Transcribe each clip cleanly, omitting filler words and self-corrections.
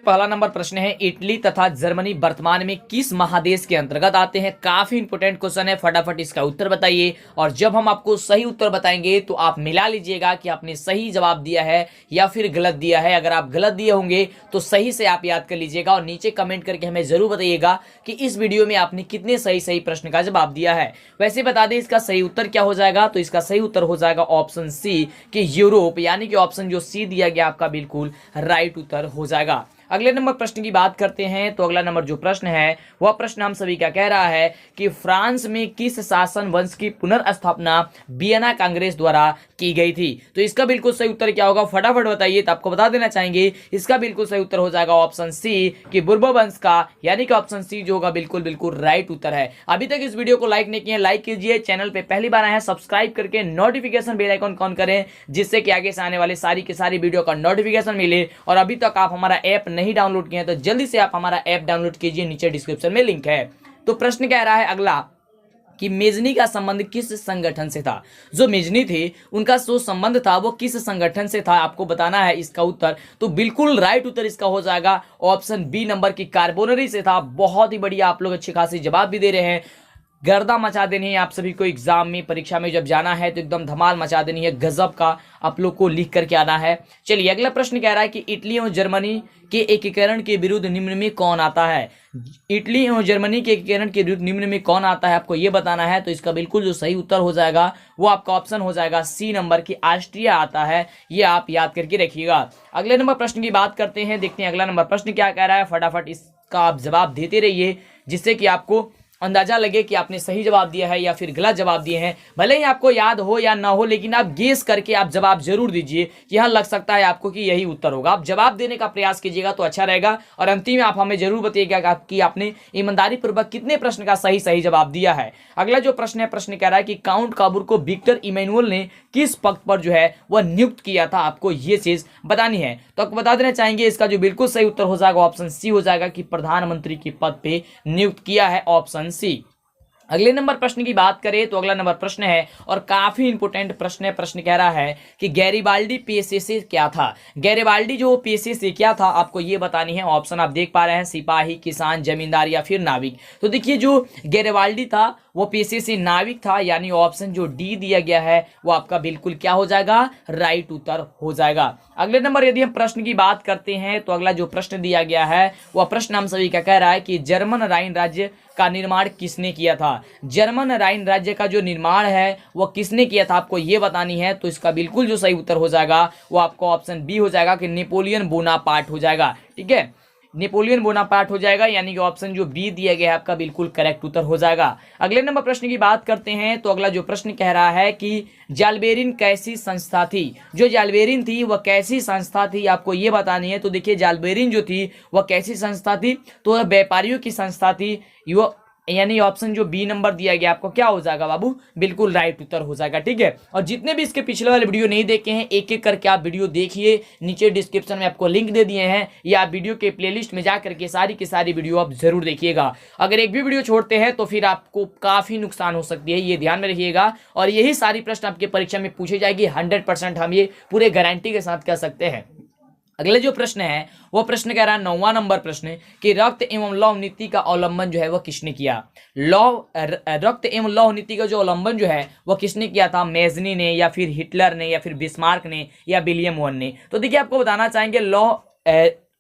पहला नंबर प्रश्न है, इटली तथा जर्मनी वर्तमान में किस महादेश के अंतर्गत आते हैं। काफी इंपोर्टेंट क्वेश्चन है, फटाफट इसका उत्तर बताइए। और जब हम आपको सही उत्तर बताएंगे तो आप मिला लीजिएगा कि आपने सही जवाब दिया है या फिर गलत दिया है। अगर आप गलत दिए होंगे तो सही से आप याद कर लीजिएगा और नीचे कमेंट करके हमें जरूर बताइएगा कि इस वीडियो में आपने कितने सही प्रश्न का जवाब दिया है। वैसे बता दें इसका सही उत्तर क्या हो जाएगा, तो इसका सही उत्तर हो जाएगा ऑप्शन सी कि यूरोप, यानी कि ऑप्शन जो सी दिया गया आपका बिल्कुल राइट उत्तर हो जाएगा। अगले नंबर प्रश्न की बात करते हैं तो अगला नंबर जो प्रश्न है वह प्रश्न हम सभी का कह रहा है कि फ्रांस में किस शासन वंश की पुनर्स्थापना वियना कांग्रेस द्वारा की गई थी। तो इसका बिल्कुल सही उत्तर क्या होगा, फटाफट बताइए। तो आपको बता देना चाहेंगे इसका बिल्कुल सही उत्तर हो जाएगा ऑप्शन सी कि बुर्बो वंश का, यानी कि ऑप्शन सी जो होगा बिल्कुल राइट उत्तर है। अभी तक इस वीडियो को लाइक नहीं किया, लाइक कीजिए। चैनल पे पहली बार आए हैं सब्सक्राइब करके नोटिफिकेशन बेल आइकन ऑन करें, जिससे कि आगे से आने वाले सारी की सारी वीडियो का नोटिफिकेशन मिले। और अभी तक आप हमारा ऐप नहीं डाउनलोड किए हैं तो जल्दी से आप हमारा ऐप डाउनलोड कीजिए, नीचे डिस्क्रिप्शन में लिंक है। तो प्रश्न कह रहा है अगला कि मेजनी का संबंध किस संगठन से था। जो मेजनी थे उनका जो संबंध था वो किस संगठन से था, आपको बताना है इसका उत्तर। तो बिल्कुल राइट उत्तर इसका हो जाएगा ऑप्शन बी नंबर की कार्बोनरी से था। बहुत ही बढ़िया, आप लोग अच्छी खासी जवाब भी दे रहे हैं। गर्दा मचा देनी है आप सभी को, एग्जाम में परीक्षा में जब जाना है तो एकदम धमाल मचा देनी है, गजब का आप लोग को लिख करके आना है। चलिए अगला प्रश्न कह रहा है कि इटली और जर्मनी के एकीकरण के विरुद्ध निम्न में कौन आता है। इटली और जर्मनी के एकीकरण के विरुद्ध निम्न में कौन आता है, आपको ये बताना है। तो इसका बिल्कुल जो सही उत्तर हो जाएगा वो आपका ऑप्शन हो जाएगा सी नंबर की ऑस्ट्रिया आता है। ये आप याद करके रखिएगा। अगले नंबर प्रश्न की बात करते हैं, देखते हैं अगला नंबर प्रश्न क्या कह रहा है। फटाफट इसका आप जवाब देते रहिए, जिससे कि आपको अंदाजा लगे कि आपने सही जवाब दिया है या फिर गलत जवाब दिए हैं। भले ही आपको याद हो या ना हो, लेकिन आप गेस करके आप जवाब जरूर दीजिए कि हाँ लग सकता है आपको कि यही उत्तर होगा। आप जवाब देने का प्रयास कीजिएगा तो अच्छा रहेगा। और अंतिम में आप हमें जरूर बताइएगा कि आपने ईमानदारी पूर्वक कितने प्रश्न का सही जवाब दिया है। अगला जो प्रश्न है, प्रश्न कह रहा है कि काउंट काबूर को विक्टर इमैनुअल ने किस पद पर जो है वह नियुक्त किया था, आपको ये चीज बतानी है। तो आपको बता देना चाहेंगे इसका जो बिल्कुल सही उत्तर हो जाएगा ऑप्शन सी हो जाएगा कि प्रधानमंत्री के पद पे नियुक्त किया है, ऑप्शन सी। अगले नंबर प्रश्न की बात करें तो अगला नंबर प्रश्न है और काफी इंपोर्टेंट प्रश्न है। प्रश्न कह रहा है कि गैरिबाल्डी पेशे से क्या था। गैरिबाल्डी जो पेशे से क्या था, आपको ये बतानी है। ऑप्शन आप देख पा रहे हैं, सिपाही, किसान, जमींदार या फिर नाविक। तो देखिए जो गैरिबाल्डी था वो पेशे से नाविक था, यानी ऑप्शन जो डी दिया गया है वो आपका बिल्कुल क्या हो जाएगा, राइट उत्तर हो जाएगा। अगले नंबर यदि हम प्रश्न की बात करते हैं तो अगला जो प्रश्न दिया गया है वह प्रश्न हम सभी का कह रहा है कि जर्मन राइन राज्य का निर्माण किसने किया था। जर्मन राइन राज्य का जो निर्माण है वो किसने किया था, आपको ये बतानी है। तो इसका बिल्कुल जो सही उत्तर हो जाएगा वो आपको ऑप्शन बी हो जाएगा कि नेपोलियन बोनापार्ट हो जाएगा। ठीक है, नेपोलियन बोनापार्ट हो जाएगा, यानी कि ऑप्शन जो बी दिया गया है आपका बिल्कुल करेक्ट उत्तर हो जाएगा। अगले नंबर प्रश्न की बात करते हैं तो अगला जो प्रश्न कह रहा है कि जालबेरिन कैसी संस्था थी। जो जालबेरिन थी वह कैसी संस्था थी, आपको ये बतानी है। तो देखिए जालबेरिन जो थी वह कैसी संस्था थी, तो वह व्यापारियों की संस्था थी, यानी ऑप्शन जो बी नंबर दिया गया आपको क्या हो जाएगा बाबू, बिल्कुल राइट उत्तर हो जाएगा। ठीक है, और जितने भी इसके पिछले वाले वीडियो नहीं देखे हैं एक एक करके आप वीडियो देखिए, नीचे डिस्क्रिप्शन में आपको लिंक दे दिए हैं, या आप वीडियो के प्लेलिस्ट में जा करके सारी की सारी वीडियो आप जरूर देखिएगा। अगर एक भी वीडियो छोड़ते हैं तो फिर आपको काफी नुकसान हो सकती है, ये ध्यान में रखिएगा। और यही सारी प्रश्न आपके परीक्षा में पूछे जाएगी 100%, हम ये पूरे गारंटी के साथ कह सकते हैं। अगले जो प्रश्न है वो प्रश्न कह रहा है 9वां नंबर प्रश्न कि रक्त एवं लौह नीति का अवलंबन जो है वह किसने किया। रक्त एवं लौह नीति का जो अवलंबन जो है वह किसने किया था, मेजनी ने या फिर हिटलर ने या फिर बिस्मार्क ने या विलियम वोन ने। तो देखिए आपको बताना चाहेंगे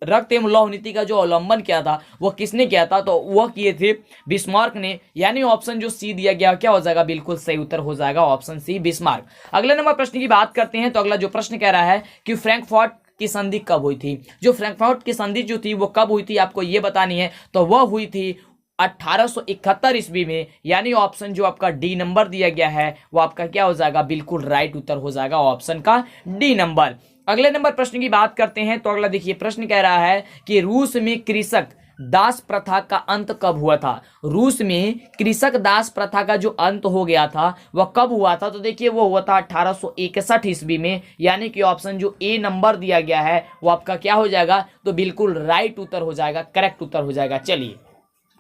रक्त एवं लौह नीति का जो अवलंबन किया था वो किसने किया था, तो वह किए थे बिस्मार्क ने, यानी ऑप्शन जो सी दिया गया क्या हो जाएगा, बिल्कुल सही उत्तर हो जाएगा ऑप्शन सी बिस्मार्क। अगले नंबर प्रश्न की बात करते हैं तो अगला जो प्रश्न कह रहा है कि फ्रैंकफर्ट की संधि कब हुई थी। जो फ्रैंकफर्ट की संधि जो थी वो कब हुई थी, आपको ये बतानी है। तो वह हुई थी 1871 ईस्वी में, यानी ऑप्शन जो आपका डी नंबर दिया गया है वो आपका क्या हो जाएगा, बिल्कुल राइट उत्तर हो जाएगा ऑप्शन का डी नंबर। अगले नंबर प्रश्न की बात करते हैं तो अगला देखिए प्रश्न कह रहा है कि रूस में कृषक दास प्रथा का अंत कब हुआ था। रूस में कृषक दास प्रथा का जो अंत हो गया था वह कब हुआ था, तो देखिए वो हुआ था 1861 ईस्वी में, यानी कि ऑप्शन जो ए नंबर दिया गया है वो आपका क्या हो जाएगा, तो बिल्कुल राइट उत्तर हो जाएगा, करेक्ट उत्तर हो जाएगा। चलिए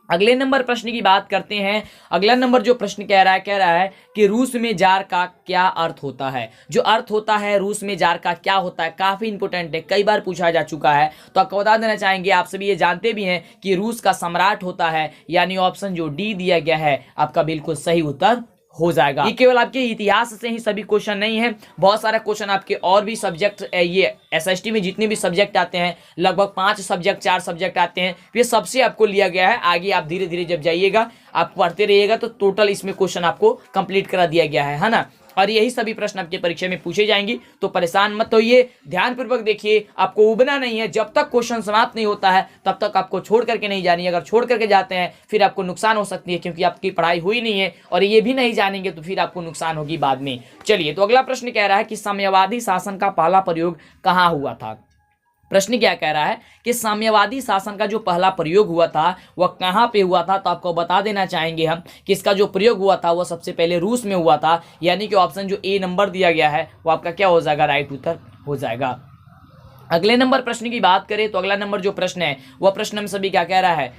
अगले नंबर प्रश्न की बात करते हैं। अगला नंबर जो प्रश्न कह रहा है कि रूस में जार का क्या अर्थ होता है। जो अर्थ होता है रूस में जार का क्या होता है, काफी इंपोर्टेंट है, कई बार पूछा जा चुका है। तो आपको बता देना चाहेंगे, आप सभी ये जानते भी हैं कि रूस का सम्राट होता है, यानी ऑप्शन जो डी दिया गया है आपका बिल्कुल सही उत्तर हो जाएगा। ये केवल आपके इतिहास से ही सभी क्वेश्चन नहीं है, बहुत सारा क्वेश्चन आपके और भी सब्जेक्ट, ये एसएसटी में जितने भी सब्जेक्ट आते हैं, लगभग 5 सब्जेक्ट 4 सब्जेक्ट आते हैं, ये सबसे आपको लिया गया है। आगे आप धीरे धीरे जब जाइएगा, आप पढ़ते रहिएगा, तो टोटल इसमें क्वेश्चन आपको कंप्लीट करा दिया गया है ना। और यही सभी प्रश्न आपके परीक्षा में पूछे जाएंगे, तो परेशान मत होइए, ध्यानपूर्वक देखिए। आपको उबना नहीं है, जब तक क्वेश्चन समाप्त नहीं होता है तब तक आपको छोड़ करके नहीं जानी है। अगर छोड़ करके जाते हैं फिर आपको नुकसान हो सकती है, क्योंकि आपकी पढ़ाई हुई नहीं है, और ये भी नहीं जानेंगे तो फिर आपको नुकसान होगी बाद में। चलिए, तो अगला प्रश्न कह रहा है कि साम्यवादी शासन का पहला प्रयोग कहाँ हुआ था। प्रश्न क्या कह रहा है कि साम्यवादी शासन का जो पहला प्रयोग हुआ था वह कहाँ पे हुआ था। तो आपको बता देना चाहेंगे हम कि इसका जो प्रयोग हुआ था वह सबसे पहले रूस में हुआ था, यानी कि ऑप्शन जो ए नंबर दिया गया है वो आपका क्या हो जाएगा, राइट उत्तर हो जाएगा। अगले नंबर प्रश्न की बात करें तो अगला नंबर जो प्रश्न है वह प्रश्न हम सभी क्या कह रहा है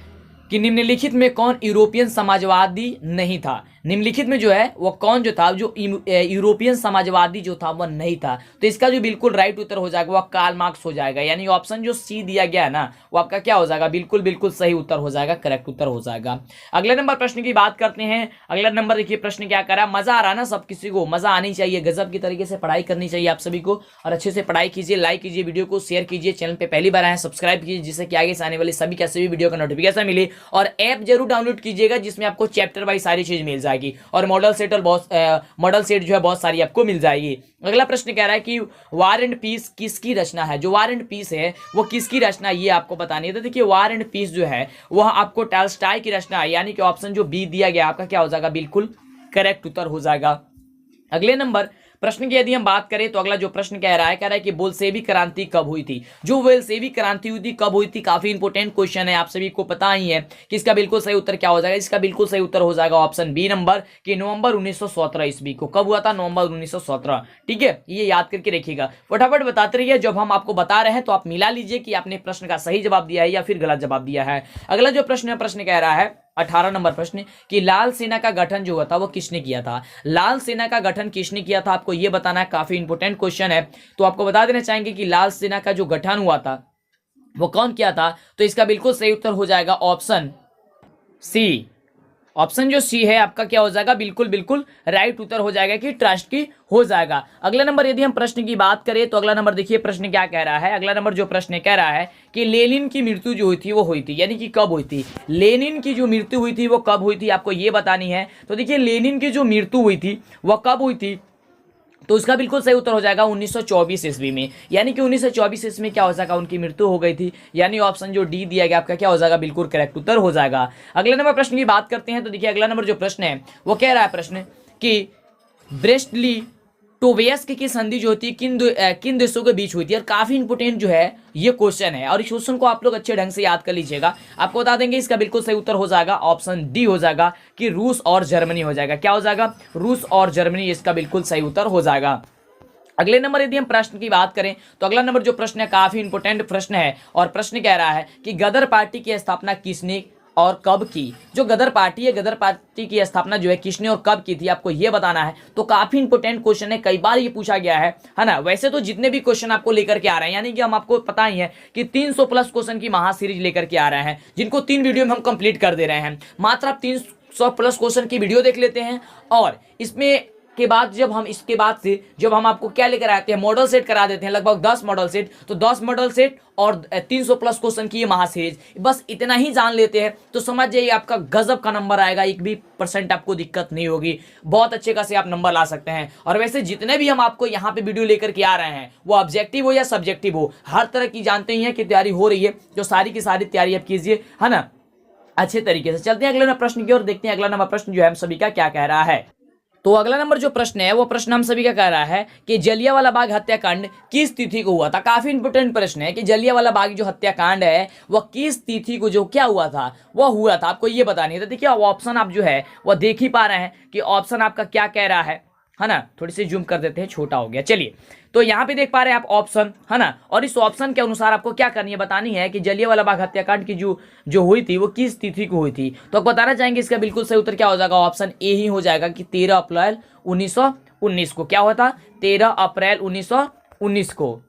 कि निम्नलिखित में कौन यूरोपियन समाजवादी नहीं था। निम्नलिखित में जो है वो कौन जो था, जो यूरोपियन समाजवादी जो था वह नहीं था। तो इसका जो बिल्कुल राइट उत्तर हो जाएगा वह कार्ल मार्क्स हो जाएगा, यानी ऑप्शन जो सी दिया गया है ना वो आपका क्या हो जाएगा, बिल्कुल बिल्कुल सही उत्तर हो जाएगा, करेक्ट उत्तर हो जाएगा। अगले नंबर प्रश्न की बात करते हैं। अगला नंबर देखिए, प्रश्न क्या कर रहा है, मजा आ रहा है ना, सब किसी को मजा आनी चाहिए, गजब की तरीके से पढ़ाई करनी चाहिए आप सभी को, और अच्छे से पढ़ाई कीजिए, लाइक कीजिए, वीडियो को शेयर कीजिए, चैनल पे पहली बार आए सब्सक्राइब कीजिए, जिससे कि आगे से आने वाले सभी कैसे भी वीडियो का नोटिफिकेशन मिले। और ऐप जरूर डाउनलोड कीजिएगा जिसमें आपको चैप्टर वाइज सारी चीज मिल जाएगी, और मॉडल सेट जो है बहुत सारी आपको मिल जाएगी। अगला प्रश्न कह रहा है कि वार एंड पीस किसकी रचना है। जो वार एंड पीस है वो किसकी रचना है ये आपको बतानी है। तो देखिए, वार एंड पीस जो है वह आपको टॉल्स्टॉय की रचना है, यानी कि ऑप्शन जो बी दिया गया आपका क्या हो जाएगा, बिल्कुल करेक्ट उत्तर हो जाएगा। अगले नंबर प्रश्न की यदि हम बात करें तो अगला जो प्रश्न कह रहा है कि बोल्शेविक क्रांति कब हुई थी। जो बोल्शेविक क्रांति हुई थी कब हुई थी, काफी इंपोर्टेंट क्वेश्चन है, आप सभी को पता ही है कि इसका बिल्कुल सही उत्तर क्या हो जाएगा। इसका बिल्कुल सही उत्तर हो जाएगा ऑप्शन बी नंबर कि नवंबर 1917 ईस्वी को। कब हुआ था, नवंबर 1917। ठीक है, ये याद करके रखिएगा, फटाफट बताते रहिए। जब हम आपको बता रहे हैं तो आप मिला लीजिए कि आपने प्रश्न का सही जवाब दिया है या फिर गलत जवाब दिया है। अगला जो प्रश्न कह रहा है 18 नंबर प्रश्न कि लाल सेना का गठन जो हुआ था वो किसने किया था। लाल सेना का गठन किसने किया था आपको ये बताना है, काफी इंपोर्टेंट क्वेश्चन है। तो आपको बता देना चाहेंगे कि लाल सेना का जो गठन हुआ था वो कौन किया था। तो इसका बिल्कुल सही उत्तर हो जाएगा ऑप्शन सी। ऑप्शन जो सी है आपका क्या हो जाएगा, बिल्कुल बिल्कुल राइट उत्तर हो जाएगा कि ट्रस्ट की हो जाएगा। अगला नंबर यदि हम प्रश्न की बात करें तो अगला नंबर देखिए, प्रश्न क्या कह रहा है। अगला नंबर जो प्रश्न कह रहा है कि लेनिन की मृत्यु जो हुई थी वो हुई थी, यानी कि कब हुई थी। लेनिन की जो मृत्यु हुई थी वो कब हुई थी आपको ये बतानी है। तो देखिए, लेनिन की जो मृत्यु हुई थी वह कब हुई थी। तो उसका बिल्कुल सही उत्तर हो जाएगा 1924 ईस्वी में, यानी कि 1924 ईस्वी में क्या हो जाएगा, उनकी मृत्यु हो गई थी, यानी ऑप्शन जो डी दिया गया आपका क्या हो जाएगा, बिल्कुल करेक्ट उत्तर हो जाएगा। अगले नंबर प्रश्न की बात करते हैं तो देखिए, अगला नंबर जो प्रश्न है वो कह रहा है प्रश्न कि ब्रेस्ट टोवेस्क की संधि जो होती है किन देशों के बीच हुई थी। और काफी इंपोर्टेंट जो है ये क्वेश्चन है, और इस क्वेश्चन को आप लोग अच्छे ढंग से याद कर लीजिएगा। आपको बता देंगे इसका बिल्कुल सही उत्तर हो जाएगा ऑप्शन डी हो जाएगा कि रूस और जर्मनी हो जाएगा। क्या हो जाएगा, रूस और जर्मनी, इसका बिल्कुल सही उत्तर हो जाएगा। अगले नंबर यदि हम प्रश्न की बात करें तो अगला नंबर जो प्रश्न है काफी इंपोर्टेंट प्रश्न है, और प्रश्न कह रहा है कि गदर पार्टी की स्थापना किसने और कब की। जो गदर पार्टी है, गदर पार्टी की स्थापना जो है किसने और कब की थी आपको ये बताना है। तो काफी इंपोर्टेंट क्वेश्चन है, कई बार ये पूछा गया है ना। वैसे तो जितने भी क्वेश्चन आपको लेकर के आ रहे हैं, यानी कि हम आपको पता ही है कि 300 प्लस क्वेश्चन की महा सीरीज लेकर के आ रहे हैं, जिनको 3 वीडियो में हम कंप्लीट कर दे रहे हैं। मात्र आप 300 प्लस क्वेश्चन की वीडियो देख लेते हैं, और इसमें के बाद जब हम आपको क्या लेकर आते हैं, मॉडल सेट करा देते हैं, लगभग 10 मॉडल सेट। तो 10 मॉडल सेट और 300 प्लस क्वेश्चन की ये महासीरीज, बस इतना ही जान लेते हैं तो समझ जाइए आपका गजब का नंबर आएगा, 1% आपको दिक्कत नहीं होगी, बहुत अच्छे खासे आप नंबर ला सकते हैं। और वैसे जितने भी हम आपको यहाँ पे वीडियो लेकर के आ रहे हैं, वो ऑब्जेक्टिव हो या सब्जेक्टिव हो, हर तरह की जानते ही हैं कि तैयारी हो रही है, जो सारी की सारी तैयारी आप कीजिए, है ना, अच्छे तरीके से। चलते हैं अगले नंबर प्रश्न की ओर, देखते हैं अगला नंबर प्रश्न जो है हम सभी का क्या कह रहा है। तो अगला नंबर जो प्रश्न है वो प्रश्न हम सभी का कह रहा है कि जलियांवाला बाग हत्याकांड किस तिथि को हुआ था। काफी इंपोर्टेंट प्रश्न है कि जलियांवाला बाग जो हत्याकांड है वह किस तिथि को जो क्या हुआ था, वह हुआ था, आपको ये बतानी है। तो देखिए, ऑप्शन आप जो है वह देख ही पा रहे हैं कि ऑप्शन आपका क्या कह रहा है है ना, थोड़ी सी जूम कर देते हैं, छोटा हो गया। चलिए, तो यहाँ पे देख पा रहे हैं आप ऑप्शन, है ना, और इस ऑप्शन के अनुसार आपको क्या करनी है, बतानी है कि जलियांवाला बाग हत्याकांड की जो हुई थी वो किस तिथि को हुई थी। तो आप बताना चाहेंगे इसका बिल्कुल सही उत्तर क्या हो जाएगा, ऑप्शन ए ही हो जाएगा कि 13 अप्रैल 1919 को। क्या हुआ था, 13 अप्रैल 1919 को,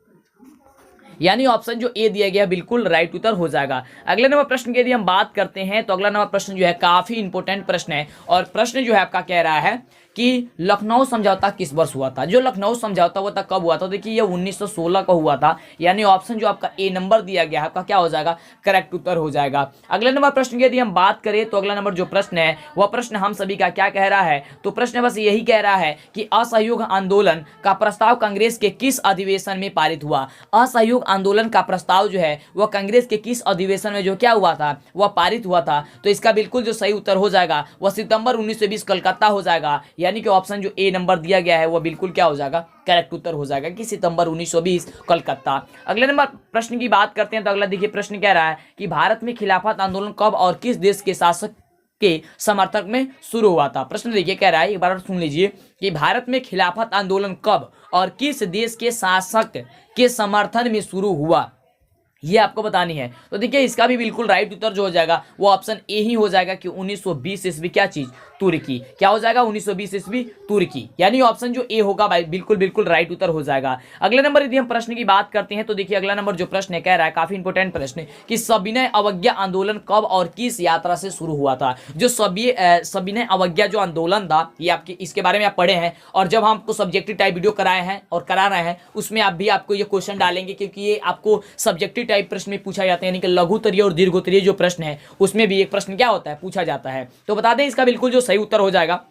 यानी ऑप्शन जो ए दिया गया बिल्कुल राइट उत्तर हो जाएगा। अगले नंबर प्रश्न की यदि हम बात करते हैं तो अगला नंबर प्रश्न जो है काफी इंपॉर्टेंट प्रश्न है, और प्रश्न जो है आपका कह रहा है कि लखनऊ समझौता किस वर्ष हुआ था। जो लखनऊ समझौता हुआ था कब हुआ था, देखिए ये 1916 को हुआ था, यानी ऑप्शन जो आपका ए नंबर दिया गया है आपका क्या हो जाएगा, करेक्ट उत्तर हो जाएगा। अगले नंबर प्रश्न की यदि हम बात करें तो अगला नंबर जो प्रश्न है वह प्रश्न हम सभी का क्या कह रहा है, तो प्रश्न बस यही कह रहा है कि असहयोग आंदोलन का प्रस्ताव कांग्रेस के किस अधिवेशन में पारित हुआ। असहयोग आंदोलन का प्रस्ताव जो है वह कांग्रेस के किस अधिवेशन में जो क्या हुआ था, वह पारित हुआ था। तो इसका बिल्कुल जो सही उत्तर हो जाएगा वह सितंबर 1920 कलकत्ता हो जाएगा, यानी कि ऑप्शन जो ए नंबर दिया गया है वह बिल्कुल क्या हो जाएगा, करेक्ट उत्तर हो जाएगा कि सितंबर 1920 कलकत्ता। अगले नंबर प्रश्न की बात करते हैं तो अगला देखिए प्रश्न कह रहा है कि भारत में खिलाफत आंदोलन कब और किस देश के शासक के समर्थक में शुरू हुआ था। प्रश्न देखिए कह रहा है, एक बार सुन लीजिए कि भारत में खिलाफत आंदोलन कब और किस देश के शासक के समर्थन में शुरू हुआ, ये आपको बतानी है। तो देखिए इसका भी बिल्कुल राइट उत्तर जो हो जाएगा वो ऑप्शन ए ही हो जाएगा कि 1920 ईस्वी क्या चीज, तुर्की। क्या हो जाएगा, 1920 ईस्वी तुर्की, यानी ऑप्शन जो ए होगा भाई बिल्कुल बिल्कुल राइट उत्तर हो जाएगा। अगले नंबर यदि हम प्रश्न की बात करते हैं तो देखिए अगला नंबर जो प्रश्न है कह रहा है काफी इंपोर्टेंट प्रश्न है कि सविनय अवज्ञा आंदोलन कब और किस यात्रा से शुरू हुआ था। जो सविनय अवज्ञा जो आंदोलन था ये आपके इसके बारे में आप पढ़े हैं, और जब हम आपको सब्जेक्टिव टाइप वीडियो कराए हैं और करा रहे हैं उसमें आप भी आपको ये क्वेश्चन डालेंगे, क्योंकि ये आपको सब्जेक्टिव टाइप प्रश्न में पूछा जाता है, यानी कि लघुत्तरीय और दीर्घोत्तरीय जो प्रश्न है उसमें भी एक प्रश्न क्या होता है, पूछा जाता है। तो बता दें इसका बिल्कुल जो सही उत्तर हो जाएगा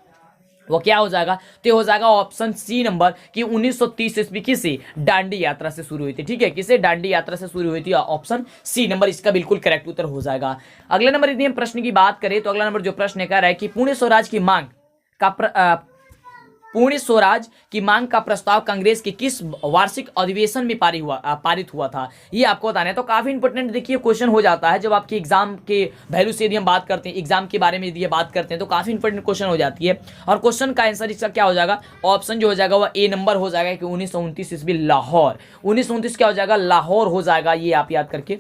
वो क्या हो जाएगा, तो हो जाएगा ऑप्शन सी नंबर कि 1930 ईस्वी किसी दांडी यात्रा से शुरू हुई थी। ठीक है, किसे दांडी यात्रा से शुरू हुई थी, ऑप्शन सी नंबर इसका बिल्कुल करेक्ट उत्तर हो जाएगा। अगले नंबर यदि हम प्रश्न की बात करें तो अगला नंबर जो प्रश्न कह रहा है कि पूर्ण स्वराज की मांग का पूर्ण स्वराज की मांग का प्रस्ताव कांग्रेस के किस वार्षिक अधिवेशन में पारित हुआ था, ये आपको बताना है। तो काफी इंपोर्टेंट देखिए क्वेश्चन हो जाता है जब आपके एग्जाम के वैल्यू से यदि हम बात करते हैं, एग्जाम के बारे में यदि बात करते हैं तो काफी इंपोर्टेंट क्वेश्चन हो जाती है, और क्वेश्चन का आंसर इसका क्या हो जाएगा, ऑप्शन जो हो जाएगा वह ए नंबर हो जाएगा कि 1929 ईस्वी लाहौर। 1929 क्या हो जाएगा, लाहौर हो जाएगा, ये आप याद करके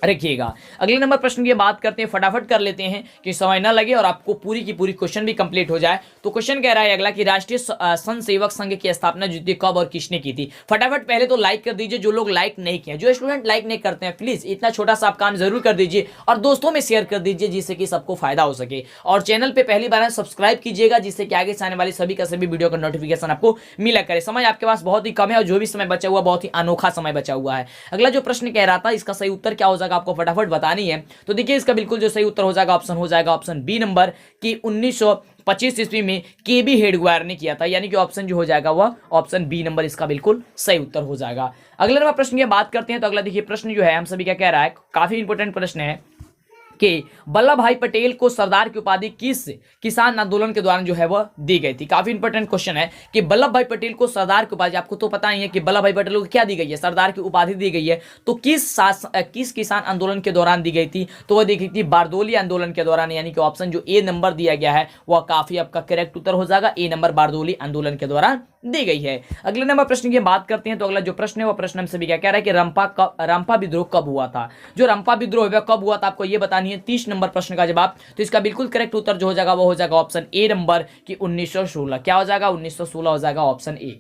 रखिएगा। अगले नंबर प्रश्न की बात करते हैं, फटाफट कर लेते हैं कि समय ना लगे और आपको पूरी की पूरी क्वेश्चन भी कंप्लीट हो जाए। तो क्वेश्चन कह रहा है अगला कि राष्ट्रीय संघ सेवक संघ की स्थापना जो कब और किसने की थी। फटाफट पहले तो लाइक कर दीजिए जो लोग लाइक नहीं किए, जो स्टूडेंट लाइक नहीं करते हैं प्लीज इतना छोटा सा आप काम जरूर कर दीजिए और दोस्तों में शेयर कर दीजिए जिससे कि सबको फायदा हो सके, और चैनल पे पहली बार सब्सक्राइब कीजिएगा जिससे कि आगे आने वाली सभी का सभी वीडियो का नोटिफिकेशन आपको मिला करे। समय आपके पास बहुत ही कम है और जो भी समय बचा हुआ बहुत ही अनोखा समय बचा हुआ है। अगला जो प्रश्न कह रहा था इसका सही उत्तर क्या हो जाएगा आपको फटाफट बतानी है। तो देखिए इसका बिल्कुल जो सही उत्तर हो जाएगा ऑप्शन हो जाएगा ऑप्शन बी नंबर कि 1925 ईस्वी में केबी हेडगवार ने किया था, यानी कि ऑप्शन जो हो जाएगा वह ऑप्शन बी नंबर इसका बिल्कुल सही उत्तर हो जाएगा। अगले नंबर प्रश्न की बात करते हैं तो अगला देखिए प्रश्न जो है हम सभी क्या कह रहा है, काफी इंपोर्टेंट प्रश्न है कि वल्लभ भाई पटेल को सरदार की उपाधि किस किसान आंदोलन के दौरान जो है वह दी गई थी। काफी इंपॉर्टेंट क्वेश्चन है कि वल्लभ भाई पटेल को सरदार की उपाधि, आपको तो पता ही है कि वल्लभ भाई पटेल को क्या दी गई है, सरदार की उपाधि दी गई है, तो किस किसान आंदोलन के दौरान दी गई थी, तो वह दी गई थी बारदोली आंदोलन के दौरान, यानी कि ऑप्शन जो ए नंबर दिया गया है वह काफी आपका करेक्ट उत्तर हो जाएगा, ए नंबर बारदोली आंदोलन के दौरान दी गई है। अगले नंबर प्रश्न की बात करते हैं तो अगला जो प्रश्न है वह प्रश्न हम सभी क्या कह रहा है कि रंपा विद्रोह कब हुआ था। जो रंपा विद्रोह है कब हुआ था आपको ये बतानी है, 30 नंबर प्रश्न का जवाब। तो इसका बिल्कुल करेक्ट उत्तर जो हो जाएगा वो हो जाएगा ऑप्शन ए नंबर कि 1916। क्या हो जाएगा, 1916 हो जाएगा ऑप्शन ए।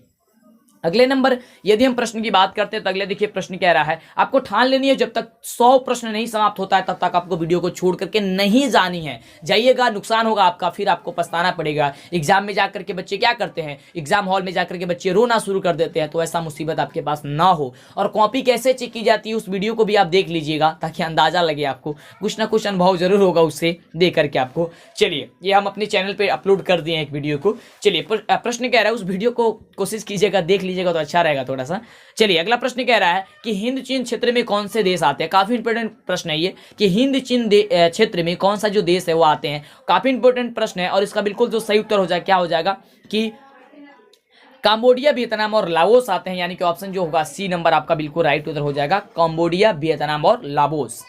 अगले नंबर यदि हम प्रश्न की बात करते हैं तो अगले देखिए प्रश्न कह रहा है आपको ठान लेनी है जब तक 100 प्रश्न नहीं समाप्त होता है तब तक आपको वीडियो को छोड़ करके नहीं जानी है, जाइएगा नुकसान होगा आपका, फिर आपको पछताना पड़ेगा। एग्जाम में जाकर के बच्चे क्या करते हैं, एग्जाम हॉल में जाकर के बच्चे रोना शुरू कर देते हैं, तो ऐसा मुसीबत आपके पास ना हो। और कॉपी कैसे चेक की जाती है उस वीडियो को भी आप देख लीजिएगा ताकि अंदाजा लगे, आपको कुछ ना कुछ अनुभव जरूर होगा उससे देख करके आपको। चलिए ये हम अपने चैनल पर अपलोड कर दिए एक वीडियो को। चलिए प्रश्न कह रहा है उस वीडियो को कोशिश कीजिएगा देख लीजिएगा तो अच्छा रहेगा थोड़ा सा। चलिए अगला प्रश्न कह रहा है कि हिंद चीन क्षेत्र में कौन से देश आते हैं। काफी इंपोर्टेंट प्रश्न है ये कि हिंद चीन क्षेत्र में कौन सा जो देश है वो आते हैं। काफी इंपोर्टेंट प्रश्न है और इसका बिल्कुल जो सही उत्तर हो जाए क्या हो जाएगा कि कंबोडिया, वियतनाम और लाओस आते हैं, यानी कि ऑप्शन जो होगा सी नंबर आपका बिल्कुल राइट उत्तर हो जाएगा, कंबोडिया, वियतनाम और लाओस।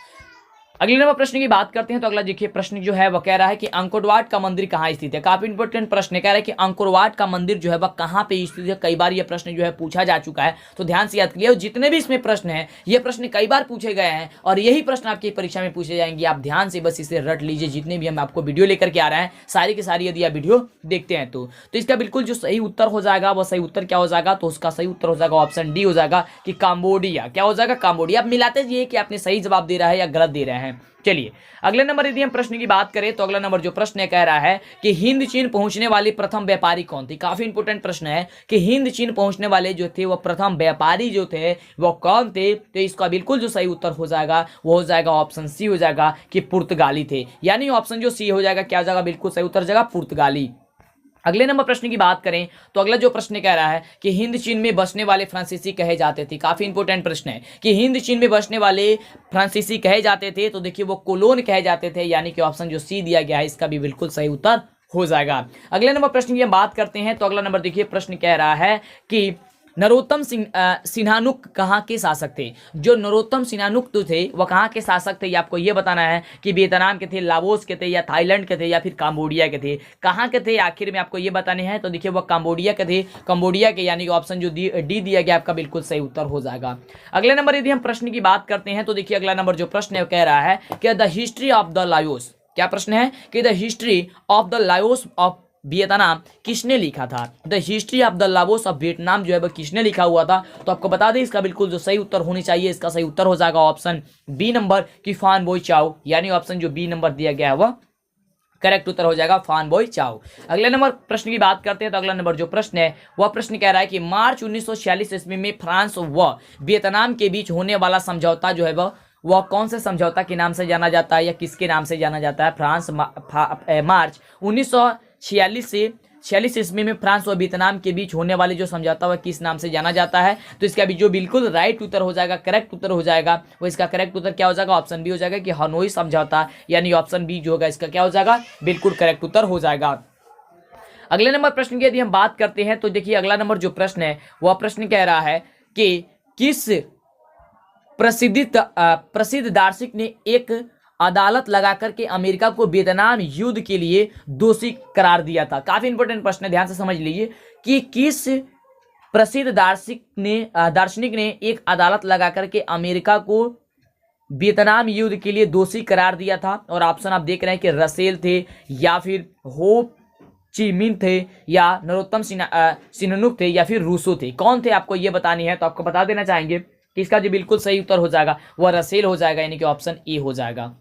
अगले नंबर प्रश्न की बात करते हैं तो अगला देखिए प्रश्न जो है वह कह रहा है कि अंकोरवाट का मंदिर कहाँ स्थित है। काफी इंपॉर्टेंट प्रश्न कह रहा है कि अंकोरवाट का मंदिर जो है वह कहाँ पे स्थित है। कई बार यह प्रश्न जो है पूछा जा चुका है, तो ध्यान से याद करिए। जितने भी इसमें प्रश्न है ये प्रश्न कई बार पूछे गए हैं और यही प्रश्न आपकी परीक्षा में पूछे जाएंगे। आप ध्यान से बस इसे रट लीजिए। जितने भी हम आपको वीडियो लेकर के आ रहे हैं सारी की सारी यदि आप वीडियो देखते हैं तो इसका बिल्कुल जो सही उत्तर हो जाएगा वह सही उत्तर क्या हो जाएगा, तो उसका सही उत्तर हो जाएगा ऑप्शन डी हो जाएगा कि काम्बोडिया। क्या हो जाएगा, काम्बोडिया। आप मिलाते जाइए कि आपने सही जवाब दे रहा है या गलत दे रहे हैं। चलिए अगले नंबर यदि हम प्रश्न की बात करें तो अगला नंबर जो प्रश्न है कह रहा है कि हिंद चीन पहुंचने वाले प्रथम व्यापारी कौन थे। काफी इंपोर्टेंट प्रश्न है कि हिंद चीन पहुंचने वाले जो थे वो प्रथम व्यापारी जो थे वो कौन थे। तो इसका बिल्कुल जो सही उत्तर हो जाएगा वो हो जाएगा ऑप्शन सी हो जाएगा कि पुर्तगाली थे। यानी ऑप्शन जो सी हो जाएगा क्या हो जाएगा, बिल्कुल सही उत्तर हो जाएगा पुर्तगाली। अगले नंबर प्रश्न की बात करें तो अगला जो प्रश्न कह रहा है कि हिंद चीन में बसने वाले फ्रांसीसी कहे जाते थे। काफी इंपोर्टेंट प्रश्न है कि हिंद चीन में बसने वाले फ्रांसीसी कहे जाते थे, तो देखिए वो कोलोन कहे जाते थे। यानी कि ऑप्शन जो सी दिया गया है इसका भी बिल्कुल सही उत्तर हो जाएगा। अगले नंबर प्रश्न की हम बात करते हैं तो अगला नंबर देखिए प्रश्न कह रहा है कि नरोत्तम सिन्हानुक कहाँ के शासक थे। जो नरोत्तम सिन्हानुक तो थे वह कहाँ के शासक थे, ये आपको ये बताना है कि वियतनाम के थे, लाओस के थे, या थाईलैंड के थे, या फिर काम्बोडिया के थे। कहाँ के थे आखिर में आपको ये बताने हैं। तो देखिए वह काम्बोडिया के थे, काम्बोडिया के। यानी कि ऑप्शन जो डी दिया गया आपका बिल्कुल सही उत्तर हो जाएगा। अगले नंबर यदि हम प्रश्न की बात करते हैं तो देखिए अगला नंबर जो प्रश्न है कह रहा है कि the history of the Laos. क्या प्रश्न है कि the history of the Laos of Vietnam किसने लिखा था। The history of the Laos of Vietnam जो है वह किसने लिखा हुआ था। तो आपको बता दें इसका बिल्कुल जो सही उत्तर होनी चाहिए, इसका सही उत्तर हो जाएगा ऑप्शन बी नंबर कि फान बोई चाओ। यानी ऑप्शन जो बी नंबर दिया गया है वह करेक्ट उत्तर हो जाएगा फान बोई चाओ। अगले नंबर प्रश्न की बात करते हैं तो अगला नंबर जो प्रश्न है वह प्रश्न कह रहा है कि मार्च 1946 ईस्वी में फ्रांस व वियतनाम के बीच होने वाला समझौता जो है वह कौन से समझौता के नाम से जाना जाता है या किसके नाम से जाना जाता है। फ्रांस मार्च 1946 से 46 ईस्वी में फ्रांस और वियतनाम के बीच होने वाले जो समझौता वह किस नाम से जाना जाता है। तो इसका भी जो बिल्कुल राइट उत्तर हो जाएगा, करेक्ट उत्तर हो जाएगा, वो इसका करेक्ट उत्तर क्या हो जाएगा, ऑप्शन बी हो जाएगा कि हनोई समझौता। यानी ऑप्शन बी जो होगा इसका क्या हो जाएगा, बिल्कुल करेक्ट उत्तर हो जाएगा। अगले नंबर प्रश्न की यदि हम बात करते हैं तो देखिए अगला नंबर जो प्रश्न है वह प्रश्न कह रहा है कि किस प्रसिद्ध दार्शनिक ने एक अदालत लगा करके अमेरिका को वियतनाम युद्ध के लिए दोषी करार दिया था। काफी इंपॉर्टेंट प्रश्न है, ध्यान से समझ लीजिए कि किस प्रसिद्ध दार्शनिक ने एक अदालत लगा करके अमेरिका को वियतनाम युद्ध के लिए दोषी करार दिया था। और ऑप्शन आप देख रहे हैं कि रसेल थे, या फिर हो ची मिन थे, या नरोत्तम सिन्हानुक थे, या फिर रूसो थे। कौन थे आपको ये बतानी है। तो आपको बता देना चाहेंगे कि इसका जो बिल्कुल सही उत्तर हो जाएगा वह रसेल हो जाएगा। यानी कि ऑप्शन ए हो जाएगा।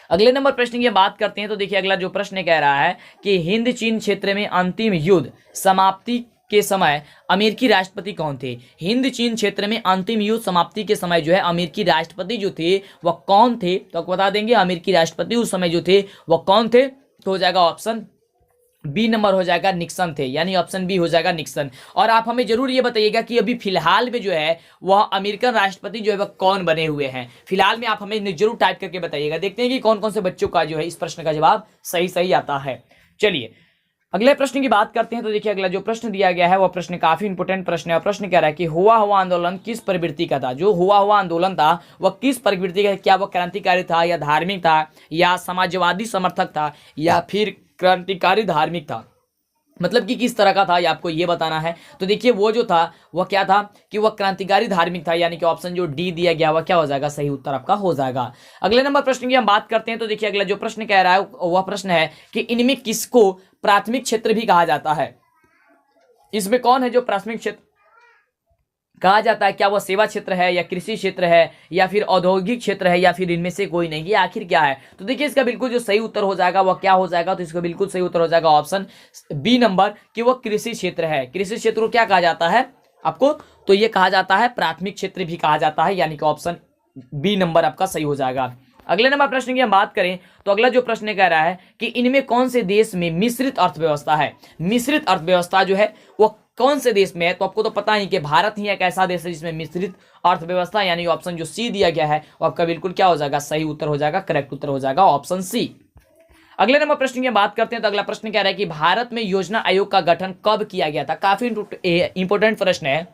अगले नंबर प्रश्न की बात करते हैं तो देखिए अगला जो प्रश्न कह रहा है कि हिंद चीन क्षेत्र में अंतिम युद्ध समाप्ति के समय अमेरिकी राष्ट्रपति कौन थे। हिंद चीन क्षेत्र में अंतिम युद्ध समाप्ति के समय जो है अमेरिकी राष्ट्रपति जो थे वह कौन थे। तो आपको बता देंगे अमेरिकी राष्ट्रपति उस समय जो थे वह कौन थे। तो हो जाएगा ऑप्शन बी नंबर हो जाएगा निक्सन थे। यानी ऑप्शन बी हो जाएगा निक्सन। और आप हमें जरूर ये बताइएगा कि अभी फिलहाल में जो है वह अमेरिकन राष्ट्रपति जो है वह कौन बने हुए हैं। फिलहाल में आप हमें जरूर टाइप करके बताइएगा। देखते हैं कि कौन कौन से बच्चों का जो है इस प्रश्न का जवाब सही आता है। चलिए अगले प्रश्न की बात करते हैं तो देखिए अगला जो प्रश्न दिया गया है वह प्रश्न काफी इंपोर्टेंट प्रश्न है। और प्रश्न कह रहा है कि हुआ हुआ आंदोलन किस प्रवृत्ति का था। जो हुआ हुआ आंदोलन था वह किस प्रवृत्ति का, क्या वह क्रांतिकारी था, या धार्मिक था, या समाजवादी समर्थक था, या फिर क्रांतिकारी धार्मिक था। मतलब कि किस तरह का था ये आपको ये बताना है। तो देखिए वो जो था वह क्या था कि वह क्रांतिकारी धार्मिक था। यानी कि ऑप्शन जो डी दिया गया वह क्या हो जाएगा, सही उत्तर आपका हो जाएगा। अगले नंबर प्रश्न की हम बात करते हैं तो देखिए अगला जो प्रश्न कह रहा है वह प्रश्न है कि इनमें किसको प्राथमिक क्षेत्र भी कहा जाता है। इसमें कौन है जो प्राथमिक क्षेत्र कहा जाता है। क्या वह सेवा क्षेत्र है, या कृषि क्षेत्र है, या फिर औद्योगिक क्षेत्र है, या फिर इनमें से कोई नहीं। ये आखिर क्या है। तो देखिए इसका बिल्कुल जो सही उत्तर हो जाएगा वह क्या हो जाएगा। तो इसका बिल्कुल सही उत्तर हो जाएगा ऑप्शन बी नंबर कि वह कृषि क्षेत्र है। कृषि क्षेत्र को क्या कहा जाता है आपको, तो ये कहा जाता है प्राथमिक क्षेत्र भी कहा जाता है। यानी कि ऑप्शन बी नंबर आपका सही हो जाएगा। अगले नंबर प्रश्न की हम बात करें तो अगला जो प्रश्न कह रहा है कि इनमें कौन से देश में मिश्रित अर्थव्यवस्था है। मिश्रित अर्थव्यवस्था जो है वो कौन से देश में है। तो आपको तो पता ही कि भारत ही एक ऐसा देश है जिसमें मिश्रित अर्थव्यवस्था। यानी ऑप्शन जो सी दिया गया है वो आपका बिल्कुल क्या हो जाएगा, सही उत्तर हो जाएगा, करेक्ट उत्तर हो जाएगा ऑप्शन सी। अगले नंबर प्रश्न की बात करते हैं तो अगला प्रश्न कह रहा है कि भारत में योजना आयोग का गठन कब किया गया था। काफी इंपोर्टेंट प्रश्न है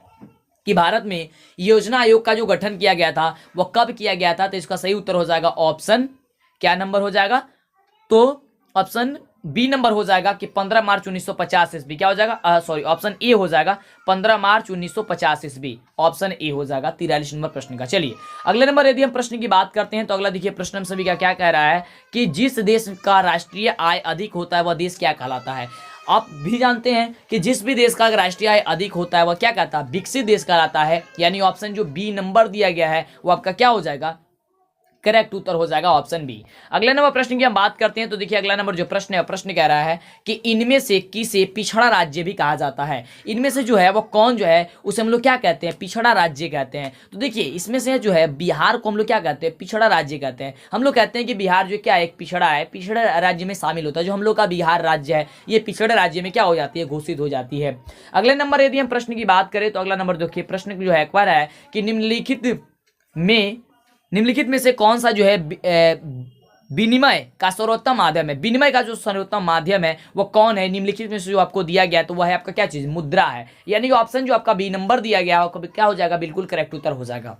कि भारत में योजना आयोग का जो गठन किया गया था वह कब किया गया था, तो इसका सही उत्तर हो जाएगा ऑप्शन, क्या नंबर हो जाएगा, तो ऑप्शन बी नंबर हो जाएगा कि 15 मार्च 1950 ईस्वी। क्या हो जाएगा, सॉरी, ऑप्शन ए हो जाएगा 15 मार्च 1950 ईस्वी, ऑप्शन ए हो जाएगा 43 नंबर प्रश्न का। चलिए अगले नंबर यदि हम प्रश्न की बात करते हैं तो अगला देखिए प्रश्न हम सभी का क्या कह रहा है कि जिस देश का राष्ट्रीय आय अधिक होता है वह देश क्या कहलाता है। आप भी जानते हैं कि जिस भी देश का राष्ट्रीय आय अधिक होता है वह क्या कहता है, विकसित देश कहलाता है, यानी ऑप्शन जो बी नंबर दिया गया है वो आपका क्या हो जाएगा, करेक्ट उत्तर हो जाएगा ऑप्शन बी। अगले नंबर प्रश्न की हम बात करते हैं तो देखिए अगला नंबर जो प्रश्न है प्रश्न कह रहा है कि इनमें से किसे पिछड़ा राज्य भी कहा जाता है। इनमें से जो है वो कौन जो है उसे हम लोग क्या कहते हैं, पिछड़ा राज्य कहते हैं। तो देखिए इसमें से जो है बिहार को हम लोग क्या कहते हैं, पिछड़ा राज्य कहते हैं। हम लोग कहते हैं कि बिहार जो क्या है, एक पिछड़ा है, पिछड़ा राज्य में शामिल होता है। जो हम लोग का बिहार राज्य है ये पिछड़े राज्य में क्या हो जाती है, घोषित हो जाती है। अगले नंबर यदि हम प्रश्न की बात करें तो अगला नंबर देखिए प्रश्न जो है एक बार है कि निम्नलिखित में से कौन सा जो है विनिमय का सर्वोत्तम माध्यम है। विनिमय का जो सर्वोत्तम माध्यम है वो कौन है, निम्नलिखित में से जो आपको दिया गया है तो वह है आपका क्या चीज, मुद्रा है। यानी ऑप्शन जो आपका बी नंबर दिया गया है क्या हो जाएगा, बिल्कुल करेक्ट उत्तर हो जाएगा।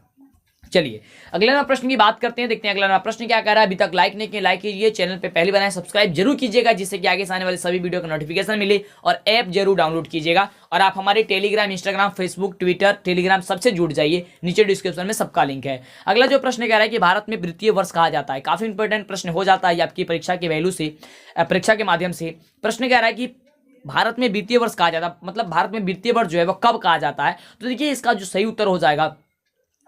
चलिए अगले नंबर प्रश्न की बात करते हैं, देखते हैं अगला नंबर प्रश्न क्या कह रहा है। अभी तक लाइक नहीं किया लाइक कीजिए, चैनल पे पहली बनाए सब्सक्राइब जरूर कीजिएगा जिससे कि आगे से आने वाले सभी वीडियो का नोटिफिकेशन मिले, और ऐप जरूर डाउनलोड कीजिएगा। और आप हमारे Telegram, Instagram, Facebook, Twitter, Telegram सबसे जुड़ जाइए, नीचे डिस्क्रिप्शन में सबका लिंक है। अगला जो प्रश्न कह रहा है कि भारत में वित्तीय वर्ष कहा जाता है, काफी इंपॉर्टेंट प्रश्न हो जाता है आपकी परीक्षा के वैल्यू से, परीक्षा के माध्यम से। प्रश्न कह रहा है कि भारत में वित्तीय वर्ष कहा जाता है, मतलब भारत में वित्तीय वर्ष जो है वो कब कहा जाता है। तो देखिए इसका जो सही उत्तर हो जाएगा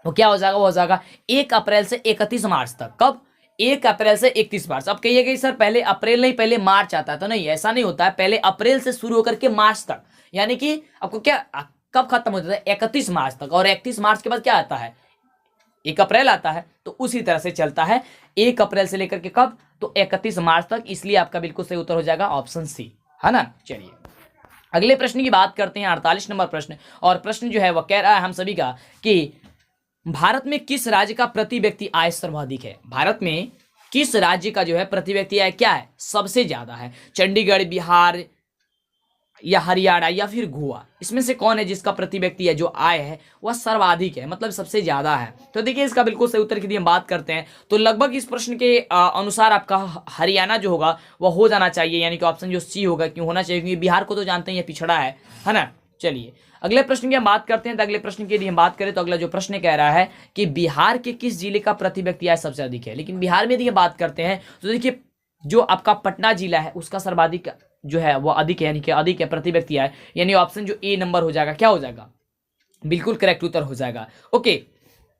वो क्या हो जाएगा, वो हो जाएगा 1 अप्रैल से 31 मार्च तक। कब, 1 अप्रैल से 31 मार्च। अब कहिएगा सर पहले अप्रैल नहीं पहले मार्च आता है, तो नहीं, ऐसा नहीं होता है। पहले अप्रैल से शुरू होकर के मार्च तक, यानी कि आपको क्या कब खत्म हो जाता है, 31 मार्च तक। और 31 मार्च के बाद क्या आता है, 1 अप्रैल आता है। तो उसी तरह से चलता है 1 अप्रैल से लेकर के कब, तो 31 मार्च तक। इसलिए आपका बिल्कुल सही उत्तर हो जाएगा ऑप्शन सी, है ना। चलिए अगले प्रश्न की बात करते हैं, 48 नंबर प्रश्न। और प्रश्न जो है वह कह रहा है हम सभी का कि भारत में किस राज्य का प्रति व्यक्ति आय सर्वाधिक है। भारत में किस राज्य का जो है प्रति व्यक्ति आय क्या है, सबसे ज्यादा है। चंडीगढ़, बिहार या हरियाणा या फिर गोवा, इसमें से कौन है जिसका प्रति व्यक्ति है जो आय है वह सर्वाधिक है, मतलब सबसे ज्यादा है। तो देखिए इसका बिल्कुल सही उत्तर की यदि हम बात करते हैं तो लगभग इस प्रश्न के अनुसार आपका हरियाणा जो होगा वह हो जाना चाहिए, यानी कि ऑप्शन जो सी होगा। क्यों होना चाहिए, क्योंकि बिहार को तो जानते हैं ये पिछड़ा है ना। चलिए अगले प्रश्न की हम बात करते हैं, तो अगले प्रश्न की यदि हम बात करें तो अगला जो प्रश्न कह रहा है कि बिहार के किस जिले का प्रति व्यक्ति आय सबसे अधिक है। लेकिन बिहार में यदि बात करते हैं तो देखिए जो आपका पटना जिला है उसका सर्वाधिक जो है वो अधिक है, यानी कि अधिक है प्रति व्यक्ति आय, यानी ऑप्शन जो ए नंबर हो जाएगा, क्या हो जाएगा, बिल्कुल करेक्ट उत्तर हो जाएगा। ओके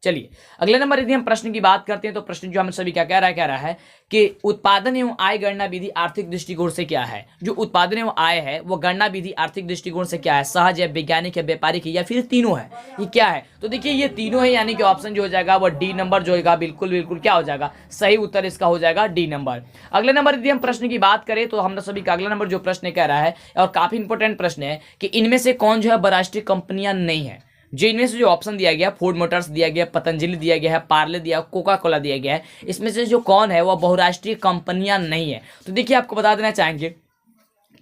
चलिए अगले नंबर यदि हम प्रश्न की बात करते हैं तो प्रश्न जो हम सभी क्या कह रहा है कि उत्पादन एवं आय गणना विधि आर्थिक दृष्टिकोण से क्या है। जो उत्पादन एवं आय है वो गणना विधि आर्थिक दृष्टिकोण से क्या है, सहज है, वैज्ञानिक है, व्यापारिक है या फिर तीनों है, ये क्या है। तो देखिए ये तीनों है, यानी कि ऑप्शन जो हो जाएगा वो डी नंबर जो होगा, बिल्कुल क्या हो जाएगा, सही उत्तर इसका हो जाएगा डी नंबर। अगले नंबर यदि हम प्रश्न की बात करें तो हम सभी का अगला नंबर जो प्रश्न कह रहा है और काफी इंपॉर्टेंट प्रश्न है कि इनमें से कौन जो है बहुराष्ट्रीय कंपनियां नहीं है। जो इनमें से जो ऑप्शन दिया गया, फोर्ड मोटर्स दिया गया, पतंजलि दिया गया है, पार्ले दिया, कोका कोला दिया गया है, इसमें से जो कौन है वह बहुराष्ट्रीय कंपनियां नहीं है। तो देखिए आपको बता देना चाहेंगे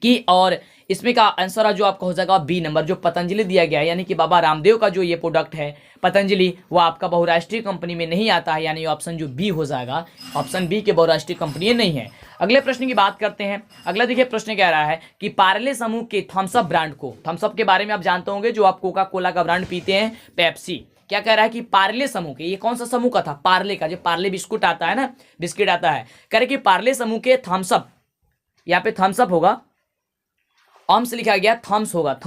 कि और इसमें का आंसर जो आपका हो जाएगा बी नंबर, जो पतंजलि दिया गया है, यानी कि बाबा रामदेव का जो ये प्रोडक्ट है पतंजलि वो आपका बहुराष्ट्रीय कंपनी में नहीं आता है, यानी ऑप्शन जो बी हो जाएगा, ऑप्शन बी के बहुराष्ट्रीय कंपनी नहीं है। अगले प्रश्न की बात करते हैं। अगला देखिए प्रश्न कह रहा है कि पार्ले समूह के थम्सअप ब्रांड को, थम्सअप के बारे में आप जानते होंगे, जो आप कोका कोला का ब्रांड पीते हैं, पेप्सी, क्या कह रहा है कि पार्ले समूह के, ये कौन सा समूह का था, पार्ले का, जो पार्ले बिस्कुट आता है ना, बिस्किट आता है, कह रहे कि पार्ले समूह के थम्सअप, यहाँ पे थम्सअप होगा, अम्स लिखा गया, थम्स होगा,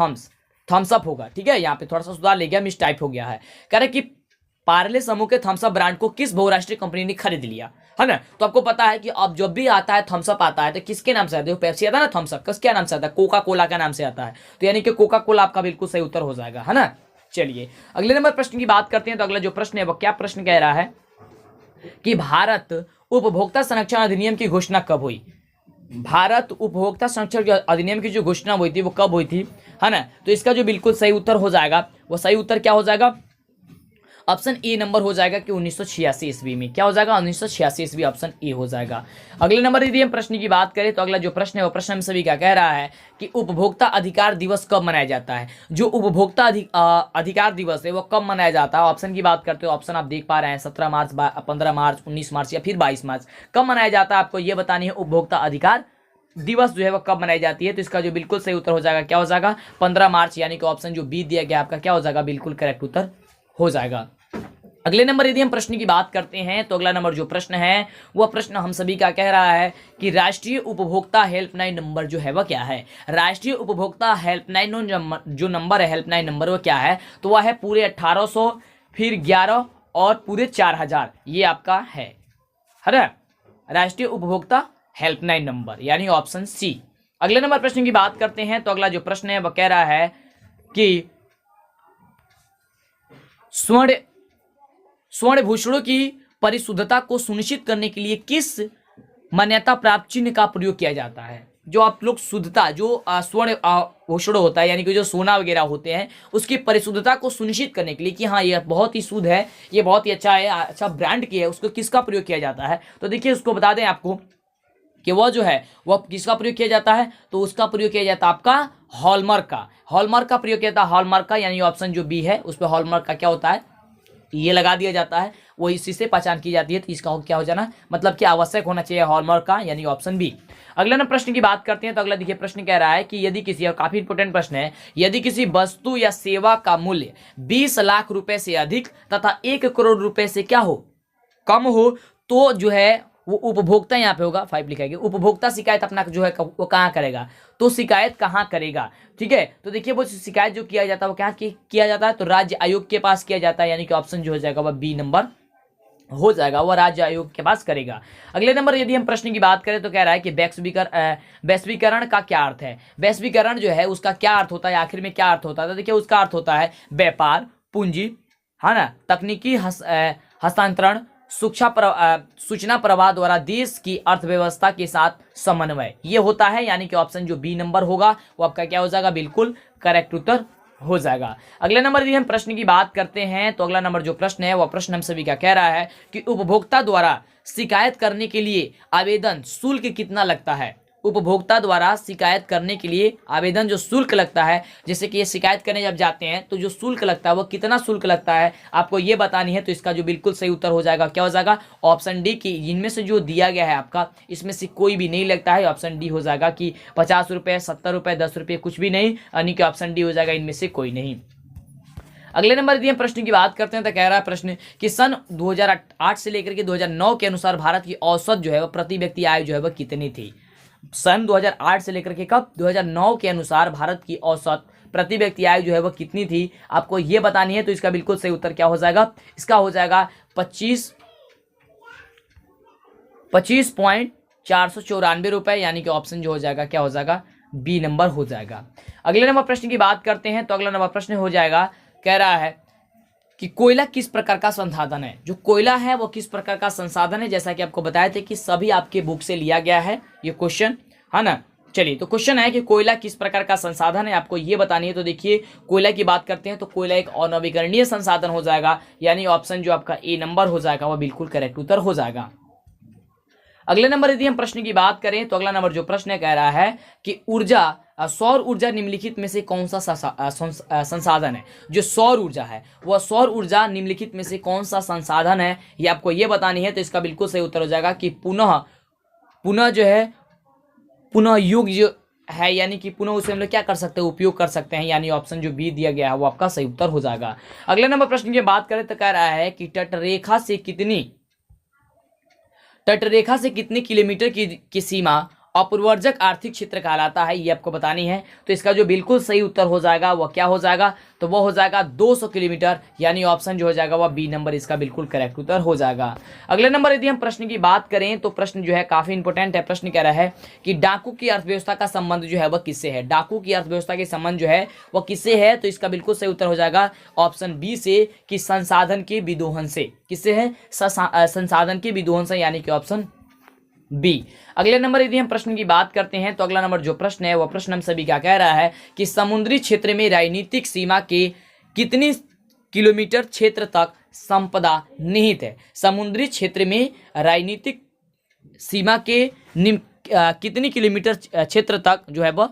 थम्सअप होगा, ठीक है, यहाँ पे थोड़ा सा सुधार ले गया, मिस टाइप हो गया है। कह रहे कि पार्ले समूह के थम्सअप ब्रांड को किस बहुराष्ट्रीय कंपनी ने खरीद लिया, है ना। तो आपको पता है कि अब जब भी आता है थम्सअप आता है तो किसके नाम से आता है, पेप्सी आता है ना, थम्सअप किसके नाम से आता है, कोका कोला का नाम से आता है। तो यानी कि कोका कोला आपका बिल्कुल सही उत्तर हो जाएगा, है ना। चलिए अगले नंबर प्रश्न की बात करते हैं। तो अगला जो प्रश्न है वो क्या प्रश्न कह रहा है कि भारत उपभोक्ता संरक्षण अधिनियम की घोषणा कब हुई। भारत उपभोक्ता संरक्षण अधिनियम की जो घोषणा हुई थी वो कब हुई थी, है ना। तो इसका जो बिल्कुल सही उत्तर हो जाएगा वो सही उत्तर क्या हो जाएगा, ऑप्शन ए नंबर हो जाएगा कि 1986 ईस्वी में। क्या हो जाएगा? 1986 ईस्वी, ऑप्शन ए हो जाएगा। अगले नंबर यदि हम प्रश्न की बात करें तो अगला जो प्रश्न है वो प्रश्न हम सभी का कह रहा है कि उपभोक्ता अधिकार दिवस कब मनाया जाता है। जो उपभोक्ता अधिकार दिवस है वो कब मनाया जाता है? ऑप्शन की बात करते हो, ऑप्शन आप देख पा रहे हैं 17 मार्च, 15 मार्च, 19 मार्च या फिर 22 मार्च। कब मनाया जाता है आपको ये बतानी है। उपभोक्ता अधिकार दिवस जो है वो कब मनाई जाती है? तो इसका जो बिल्कुल सही उत्तर हो जाएगा क्या हो जाएगा? 15 मार्च, यानी कि ऑप्शन जो बी दिया गया आपका क्या हो जाएगा? बिल्कुल करेक्ट उत्तर हो जाएगा। अगले नंबर यदि हम प्रश्न की बात करते हैं तो अगला नंबर जो प्रश्न है वह प्रश्न हम सभी का कह रहा है कि राष्ट्रीय उपभोक्ता हेल्पलाइन नंबर जो है वह क्या है। राष्ट्रीय उपभोक्ता हेल्पलाइन जो नंबर है, हेल्पलाइन नंबर वो क्या है? तो वह है पूरे 1800, फिर 11 और पूरे 4000, ये आपका है ना, राष्ट्रीय उपभोक्ता हेल्पलाइन नंबर, यानी ऑप्शन सी। अगले नंबर प्रश्न की बात करते हैं तो अगला जो प्रश्न है वह कह रहा है कि स्वर्ण भूषणों की परिशुद्धता को सुनिश्चित करने के लिए किस मान्यता प्राप्त चिन्ह का प्रयोग किया जाता है? जो आप लोग शुद्धता, जो स्वर्ण भूषण होता है यानी कि जो सोना वगैरह होते हैं, उसकी परिशुद्धता को सुनिश्चित करने के लिए कि हाँ ये बहुत ही शुद्ध है, ये बहुत ही अच्छा है, अच्छा ब्रांड की है, उसको किसका प्रयोग किया जाता है? तो देखिए उसको बता दें आपको कि वह जो है वह किसका प्रयोग किया जाता है? तो उसका प्रयोग किया जाता है आपका हॉलमार्क का। हॉलमार्क का प्रयोग किया जाता है, हॉलमार्क का, यानी ऑप्शन जो बी है उस पर हॉलमार्क का क्या होता है? ये लगा दिया जाता है, वो इसी से पहचान की जाती है। तो इसका क्या हो जाना, मतलब कि आवश्यक होना चाहिए हॉलमार्क का, यानी ऑप्शन बी। अगला ना प्रश्न की बात करते हैं तो अगला देखिए प्रश्न कह रहा है कि यदि किसी, और काफी इंपोर्टेंट प्रश्न है, यदि किसी वस्तु या सेवा का मूल्य 20 लाख रुपए से अधिक तथा 1 करोड़ रुपए से क्या हो, कम हो, तो जो है वो उपभोक्ता, यहाँ पे होगा 5 लिखा गया, उपभोक्ता शिकायत अपना जो है वो कहाँ करेगा? तो शिकायत कहाँ करेगा? ठीक है, तो देखिए वो शिकायत जो किया जाता है वो क्या किया जाता है? तो राज्य आयोग के पास किया जाता है, यानी कि ऑप्शन जो हो जाएगा वह बी नंबर हो जाएगा, वह राज्य आयोग के पास करेगा। अगले नंबर यदि हम प्रश्न की बात करें तो कह रहा है कि वैश्वीकरण का क्या अर्थ है? वैश्वीकरण जो है उसका क्या अर्थ होता है, आखिर में क्या अर्थ होता है? तो देखिए उसका अर्थ होता है व्यापार, पूंजी, है ना, तकनीकी हस्तांतरण, सूचना प्रवाह द्वारा देश की अर्थव्यवस्था के साथ समन्वय, ये होता है, यानी कि ऑप्शन जो बी नंबर होगा वो आपका क्या हो जाएगा? बिल्कुल करेक्ट उत्तर हो जाएगा। अगले नंबर यदि हम प्रश्न की बात करते हैं तो अगला नंबर जो प्रश्न है वह प्रश्न हम सभी का कह रहा है कि उपभोक्ता द्वारा शिकायत करने के लिए आवेदन शुल्क कितना लगता है? उपभोक्ता द्वारा शिकायत करने के लिए आवेदन जो शुल्क लगता है, जैसे कि ये शिकायत करने जब जाते हैं तो जो शुल्क लगता है वो कितना शुल्क लगता है आपको ये बतानी है। तो इसका जो बिल्कुल सही उत्तर हो जाएगा क्या हो जाएगा? ऑप्शन डी की इनमें से जो दिया गया है आपका, इसमें से कोई भी नहीं लगता है, ऑप्शन डी हो जाएगा कि 50 रुपये, 70 रुपये, 10 रुपये, कुछ भी नहीं, यानी कि ऑप्शन डी हो जाएगा इनमें से कोई नहीं। अगले नंबर यदि हम प्रश्न की बात करते हैं तो कह रहा है प्रश्न कि सन 2008 से लेकर के 2009 के अनुसार भारत की औसत जो है वह प्रति व्यक्ति आय जो है वह कितनी थी? सन 2008 से लेकर के कब? 2009 के अनुसार भारत की औसत प्रति व्यक्ति आय जो है वह कितनी थी, आपको ये बतानी है। तो इसका बिल्कुल सही उत्तर क्या हो जाएगा? इसका हो जाएगा 25.494 रुपए, यानी कि ऑप्शन जो हो जाएगा क्या हो जाएगा? बी नंबर हो जाएगा। अगले नंबर प्रश्न की बात करते हैं तो अगला नंबर प्रश्न हो जाएगा, कह रहा है कि कोयला किस प्रकार का संसाधन है? जो कोयला है वो किस प्रकार का संसाधन है? जैसा कि आपको बताए थे कि सभी आपके बुक से लिया गया है ये क्वेश्चन, है ना। चलिए, तो क्वेश्चन है कि कोयला किस प्रकार का संसाधन है, आपको ये बतानी है। तो देखिए कोयला की बात करते हैं तो कोयला एक अनवीकरणीय संसाधन हो जाएगा, यानी ऑप्शन जो आपका ए नंबर हो जाएगा वह बिल्कुल करेक्ट उत्तर हो जाएगा। अगले नंबर यदि हम प्रश्न की बात करें तो अगला नंबर जो प्रश्न कह रहा है कि सौर ऊर्जा निम्नलिखित में से कौन सा संसाधन है? जो सौर ऊर्जा है वह सौर ऊर्जा निम्नलिखित में से कौन सा संसाधन है, ये आपको ये बतानी है। तो इसका बिल्कुल सही उत्तर हो जाएगा कि पुनः जो है पुनः युग जो है, यानी कि पुनः उसे हम लोग क्या कर सकते हैं? उपयोग कर सकते हैं, यानी ऑप्शन जो बी दिया गया है वो आपका सही उत्तर हो जाएगा। अगले नंबर प्रश्न की बात करें तो कह रहा है कि तटरेखा से कितनी किलोमीटर की सीमा अपवर्जक आर्थिक क्षेत्र कहलाता है, ये आपको बतानी है। तो इसका जो बिल्कुल सही उत्तर हो जाएगा वह क्या हो जाएगा? तो वह हो जाएगा 200 किलोमीटर, यानी ऑप्शन जो हो जाएगा वह बी नंबर इसका बिल्कुल करेक्ट उत्तर हो जाएगा। अगले नंबर यदि हम प्रश्न की बात करें तो प्रश्न जो है काफी इंपोर्टेंट है। प्रश्न कह रहा है कि डाकू की अर्थव्यवस्था का संबंध जो है वह किससे है? डाकू की अर्थव्यवस्था के संबंध जो है वह किससे है? तो इसका बिल्कुल सही उत्तर हो जाएगा ऑप्शन बी से कि संसाधन के विदोहन से। किससे है? संसाधन के विदोहन से, यानी कि ऑप्शन बी। अगले नंबर यदि हम प्रश्न की बात करते हैं तो अगला नंबर जो प्रश्न है वह प्रश्न हम सभी का कह रहा है कि समुद्री क्षेत्र में राजनीतिक सीमा के कितनी किलोमीटर क्षेत्र तक संपदा निहित है। समुद्री क्षेत्र में राजनीतिक सीमा के कितनी किलोमीटर क्षेत्र तक जो है वह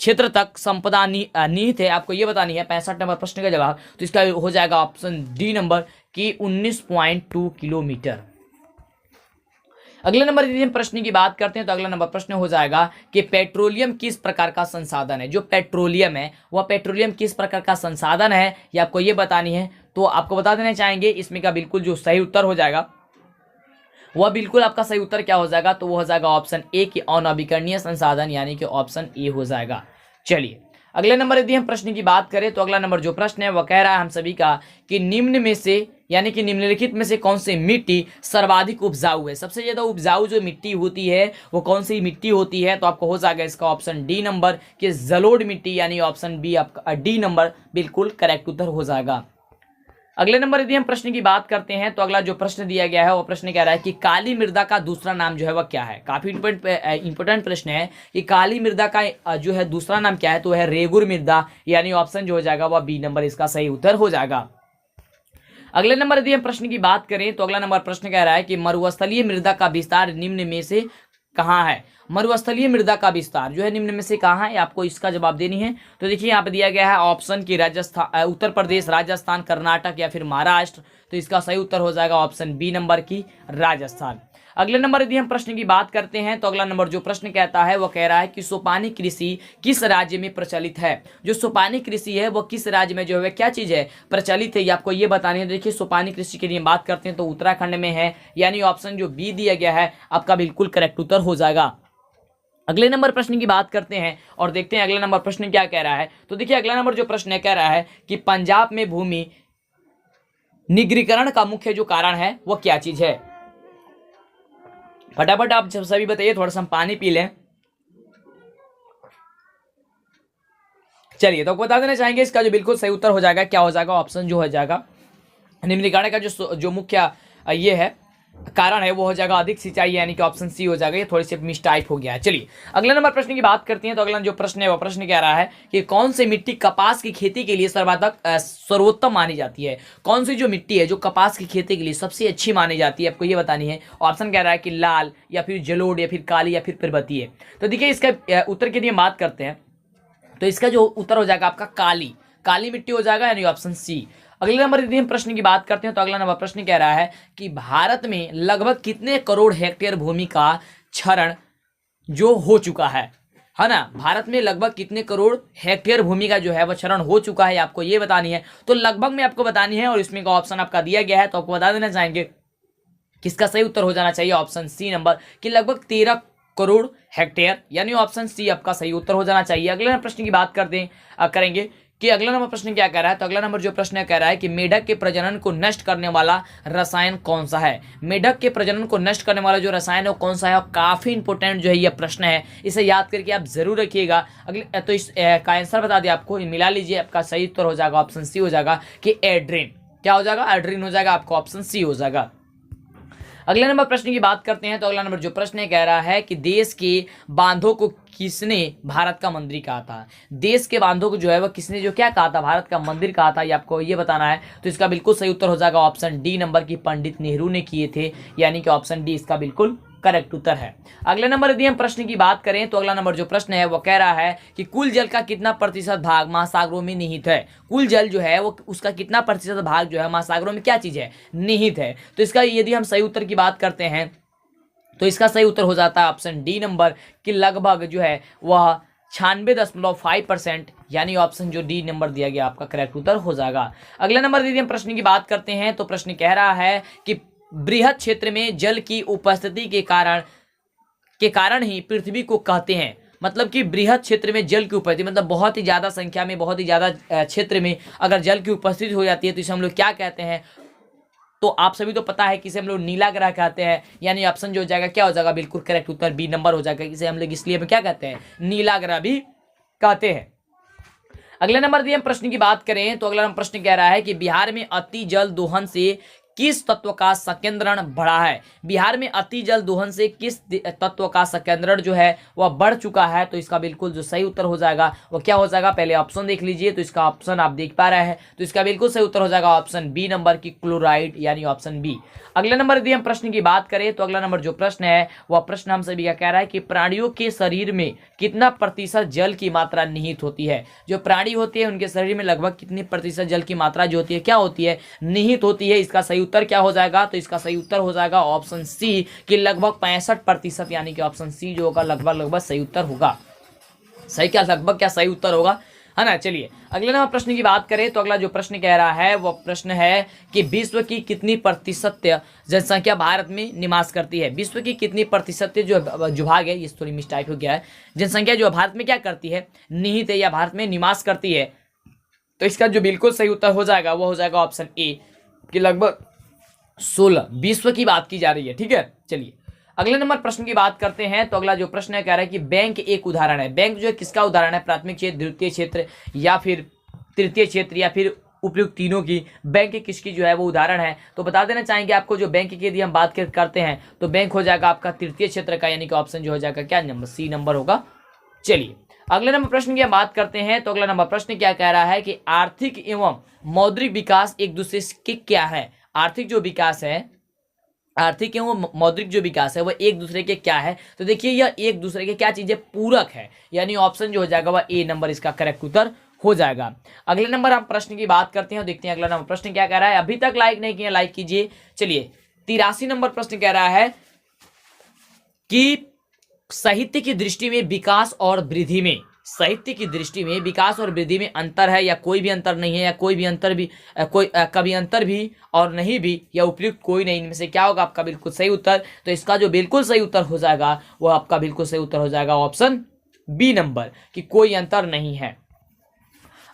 क्षेत्र तक संपदा निहित है, आपको ये बतानी है 65 नंबर प्रश्न का जवाब। तो इसका हो जाएगा ऑप्शन डी नंबर की 19.2 किलोमीटर। अगले नंबर यदि हम प्रश्न की बात करते हैं तो अगला नंबर प्रश्न हो जाएगा कि पेट्रोलियम किस प्रकार का संसाधन है। जो पेट्रोलियम है वह पेट्रोलियम किस प्रकार का संसाधन है ये आपको ये बतानी है। तो आपको बता देना चाहेंगे इसमें का बिल्कुल जो सही उत्तर हो जाएगा वह बिल्कुल आपका सही उत्तर क्या हो जाएगा, तो वो हो जाएगा ऑप्शन ए की अनवीकरणीय संसाधन, यानी कि ऑप्शन ए हो जाएगा। चलिए अगले नंबर यदि हम प्रश्न की बात करें तो अगला नंबर जो प्रश्न है वह कह रहा है हम सभी का कि निम्न में से यानी कि निम्नलिखित में से कौन सी मिट्टी सर्वाधिक उपजाऊ है। सबसे ज्यादा उपजाऊ जो मिट्टी होती है वो कौन सी मिट्टी होती है, तो आपको हो जाएगा इसका ऑप्शन डी नंबर कि जलोढ़ मिट्टी, यानी ऑप्शन बी आपका डी नंबर बिल्कुल करेक्ट उत्तर हो जाएगा। अगले नंबर यदि हम प्रश्न की बात करते हैं तो अगला जो प्रश्न दिया गया है वो प्रश्न कह रहा है कि काली मृदा का दूसरा नाम जो है वह क्या है। काफी इंपॉर्टेंट प्रश्न है कि काली मृदा का जो है दूसरा नाम क्या है, तो है रेगुर मृदा, यानी ऑप्शन जो हो जाएगा वह बी नंबर इसका सही उत्तर हो जाएगा। अगले नंबर यदि हम प्रश्न की बात करें तो अगला नंबर प्रश्न कह रहा है कि मरुस्थलीय मृदा का विस्तार निम्न में से कहाँ है। मरुस्थलीय मृदा का विस्तार जो है निम्न में से कहाँ है, आपको इसका जवाब देनी है। तो देखिए यहाँ पे दिया गया है ऑप्शन की राजस्थान, उत्तर प्रदेश, राजस्थान, कर्नाटक या फिर महाराष्ट्र। तो इसका सही उत्तर हो जाएगा ऑप्शन बी नंबर की राजस्थान। अगले नंबर यदि हम प्रश्न की बात करते हैं तो अगला नंबर जो प्रश्न कहता है वो कह रहा है कि सोपानी कृषि किस राज्य में प्रचलित है। जो सोपानी कृषि है वो किस राज्य में जो है क्या चीज है प्रचलित है, ये आपको ये बतानी है। देखिए सोपानी कृषि के लिए बात करते हैं तो उत्तराखंड में है, यानी ऑप्शन जो बी दिया गया है आपका बिल्कुल करेक्ट उत्तर हो जाएगा। अगले नंबर प्रश्न की बात करते हैं और देखते हैं अगला नंबर प्रश्न क्या कह रहा है। तो देखिए अगला नंबर जो प्रश्न कह रहा है कि पंजाब में भूमि निग्रीकरण का मुख्य जो कारण है वो क्या चीज है। फटाफट आप सभी बताइए, थोड़ा सा हम पानी पी लें। चलिए तो बता देना चाहेंगे इसका जो बिल्कुल सही उत्तर हो जाएगा क्या हो जाएगा, ऑप्शन जो हो जाएगा निम्नलिखित का जो मुख्य ये है कारण है वो हो जाएगा अधिक सिंचाई, यानी कि ऑप्शन सी हो जाएगा। ये थोड़ी सी मिस्टाइप हो गया है। चलिए अगले नंबर प्रश्न की बात करते हैं तो अगला जो प्रश्न है वो प्रश्न कह रहा है कि कौन सी मिट्टी कपास की खेती के लिए सर्वोत्तम मानी जाती है। कौन सी जो मिट्टी है जो कपास की खेती के लिए सबसे अच्छी मानी जाती है, आपको ये बतानी है। ऑप्शन कह रहा है कि लाल या फिर जलोढ़ या फिर काली या फिर पर्वतीय। तो देखिए इसका उत्तर के लिए बात करते हैं तो इसका जो उत्तर हो जाएगा आपका काली मिट्टी हो जाएगा, यानी ऑप्शन सी। अगले नंबर यदि हम प्रश्न की बात करते हैं तो अगला नंबर प्रश्न कह रहा है कि भारत में लगभग कितने करोड़ हेक्टेयर भूमि का क्षरण जो हो चुका है ना। भारत में लगभग कितने करोड़ हेक्टेयर भूमि का जो है वह क्षरण हो चुका है, आपको ये बतानी है। तो लगभग में आपको बतानी है और इसमें का ऑप्शन आपका दिया गया है, तो आपको बता देना चाहेंगे किसका सही उत्तर हो जाना चाहिए, ऑप्शन सी नंबर कि लगभग 13 करोड़ हेक्टेयर, यानी ऑप्शन सी आपका सही उत्तर हो जाना चाहिए। अगले प्रश्न की बात करेंगे कि अगला नंबर प्रश्न क्या कह रहा है। तो अगला नंबर जो प्रश्न कह रहा है कि मेढक के प्रजनन को नष्ट करने वाला रसायन कौन सा है। मेढक के प्रजनन को नष्ट करने वाला जो रसायन है वो कौन सा है, और काफी इंपोर्टेंट जो है ये प्रश्न है, इसे याद करके आप जरूर रखिएगा। अगले तो इस का आंसर बता दिया आपको, मिला लीजिए, आपका सही उत्तर हो जाएगा ऑप्शन सी हो जाएगा कि एड्रीन। क्या हो जाएगा, एड्रीन हो जाएगा, आपको ऑप्शन सी हो जाएगा। अगले नंबर प्रश्न की बात करते हैं तो अगला नंबर जो प्रश्न कह रहा है कि देश के बांधों को किसने भारत का मंदिर कहा था। देश के बांधों को जो है वह किसने जो क्या कहा था, भारत का मंदिर कहा था, ये आपको ये बताना है। तो इसका बिल्कुल सही उत्तर हो जाएगा ऑप्शन डी नंबर की पंडित नेहरू ने किए थे, यानी कि ऑप्शन डी इसका बिल्कुल करेक्ट उत्तर है। अगले नंबर यदि हम प्रश्न की बात करें तो अगला नंबर जो प्रश्न है वो कह रहा है कि कुल जल का कितना प्रतिशत भाग महासागरों में निहित है। कुल जल जो है वो उसका कितना प्रतिशत भाग जो है महासागरों में क्या चीज है, निहित है। तो इसका यदि हम सही उत्तर की बात करते हैं तो इसका सही उत्तर हो जाता है ऑप्शन डी नंबर कि लगभग जो है वह 96.5%, यानी ऑप्शन जो डी नंबर दिया गया आपका करेक्ट उत्तर हो जाएगा। अगले नंबर यदि हम प्रश्न की बात करते हैं तो प्रश्न कह रहा है कि बृहद क्षेत्र में जल की उपस्थिति के कारण ही पृथ्वी को कहते हैं। मतलब कि बृहद क्षेत्र में जल की उपस्थिति मतलब बहुत ही ज्यादा संख्या में, बहुत ही ज्यादा क्षेत्र में अगर जल की उपस्थिति हो जाती है तो इसे हम लोग क्या कहते हैं। तो आप सभी तो पता है कि इसे हम लोग नीला ग्रह कहते हैं, यानी ऑप्शन जो हो जाएगा क्या हो जाएगा, बिल्कुल करेक्ट उत्तर बी नंबर हो जाएगा। इसे हम लोग इसलिए क्या कहते हैं, नीला ग्रह भी कहते हैं। अगले नंबर यदि हम प्रश्न की बात करें तो अगला प्रश्न कह रहा है कि बिहार में अति जल दोहन से किस तत्व का संकेंद्रण बढ़ा है? बिहार में अति जल दोहन से किस तत्व का संकेंद्रण जो है वह बढ़ चुका है? तो इसका बिल्कुल जो सही उत्तर हो जाएगा वो क्या हो जाएगा, पहले ऑप्शन देख लीजिए। तो इसका ऑप्शन आप देख पा रहे हैं, तो इसका बिल्कुल सही उत्तर हो जाएगा ऑप्शन बी नंबर की क्लोराइड, यानी ऑप्शन बी। अगले नंबर यदि हम प्रश्न की बात करें तो अगला नंबर जो प्रश्न है वह प्रश्न हम सभी का कह रहा है कि प्राणियों के शरीर में कितना प्रतिशत जल की मात्रा निहित होती है? जो प्राणी होती है उनके शरीर में लगभग कितनी प्रतिशत जल की मात्रा जो होती है क्या होती है, निहित होती है। इसका सही उत्तर क्या हो जाएगा? तो इसका सही उत्तर हो जाएगा ऑप्शन सी कि लगभग 65%, यानी कि ऑप्शन सी जो होगा लगभग सही उत्तर होगा। सही क्या लगभग क्या सही उत्तर होगा, है ना। चलिए अगले नंबर प्रश्न की बात करें तो अगला जो प्रश्न कह रहा है वो प्रश्न है कि विश्व की कितनी प्रतिशत जनसंख्या भारत में निवास करती है? विश्व की कितनी प्रतिशत जो भाग है, ये थोड़ी मिस्टाइप हो गया है, जनसंख्या जो भारत में क्या करती है, निहित है या भारत में निवास करती है? तो इसका जो बिल्कुल सही उत्तर हो जाएगा वो हो जाएगा ऑप्शन ए कि लगभग 16। विश्व की बात की जा रही है, ठीक है। चलिए अगले नंबर प्रश्न की बात करते हैं तो अगला जो प्रश्न है कह रहा है कि बैंक एक उदाहरण है। बैंक जो है किसका उदाहरण है? प्राथमिक क्षेत्र, द्वितीय क्षेत्र या फिर तृतीय क्षेत्र या फिर उपयुक्त तीनों की? बैंक किसकी जो है वो उदाहरण है? तो बता देना चाहेंगे आपको, जो बैंक की यदि हम बात करते हैं तो बैंक हो जाएगा आपका तृतीय क्षेत्र का, यानी कि ऑप्शन जो हो जाएगा क्या नंबर सी नंबर होगा। चलिए अगले नंबर प्रश्न की हम बात करते हैं तो अगला नंबर प्रश्न क्या कह रहा है कि आर्थिक एवं मौद्रिक विकास एक दूसरे के क्या है? आर्थिक जो विकास है, आर्थिक एवं मौद्रिक जो विकास है वह एक दूसरे के क्या है? तो देखिए यह एक दूसरे के क्या चीजें पूरक है, यानी ऑप्शन जो हो जाएगा वह ए नंबर इसका करेक्ट उत्तर हो जाएगा। अगले नंबर हम प्रश्न की बात करते हैं, देखते हैं अगला नंबर प्रश्न क्या कह रहा है। अभी तक लाइक नहीं किया लाइक कीजिए। चलिए 83 नंबर प्रश्न कह रहा है कि साहित्य की दृष्टि में विकास और वृद्धि में, साहित्य की दृष्टि में विकास और वृद्धि में अंतर है या कोई भी अंतर नहीं है, या कोई भी अंतर भी कभी अंतर भी और नहीं भी, या उपयुक्त कोई नहीं, इनमें से क्या होगा आपका बिल्कुल सही उत्तर? तो इसका जो बिल्कुल सही उत्तर हो जाएगा वो आपका बिल्कुल सही उत्तर हो जाएगा ऑप्शन बी नंबर कि कोई अंतर नहीं है।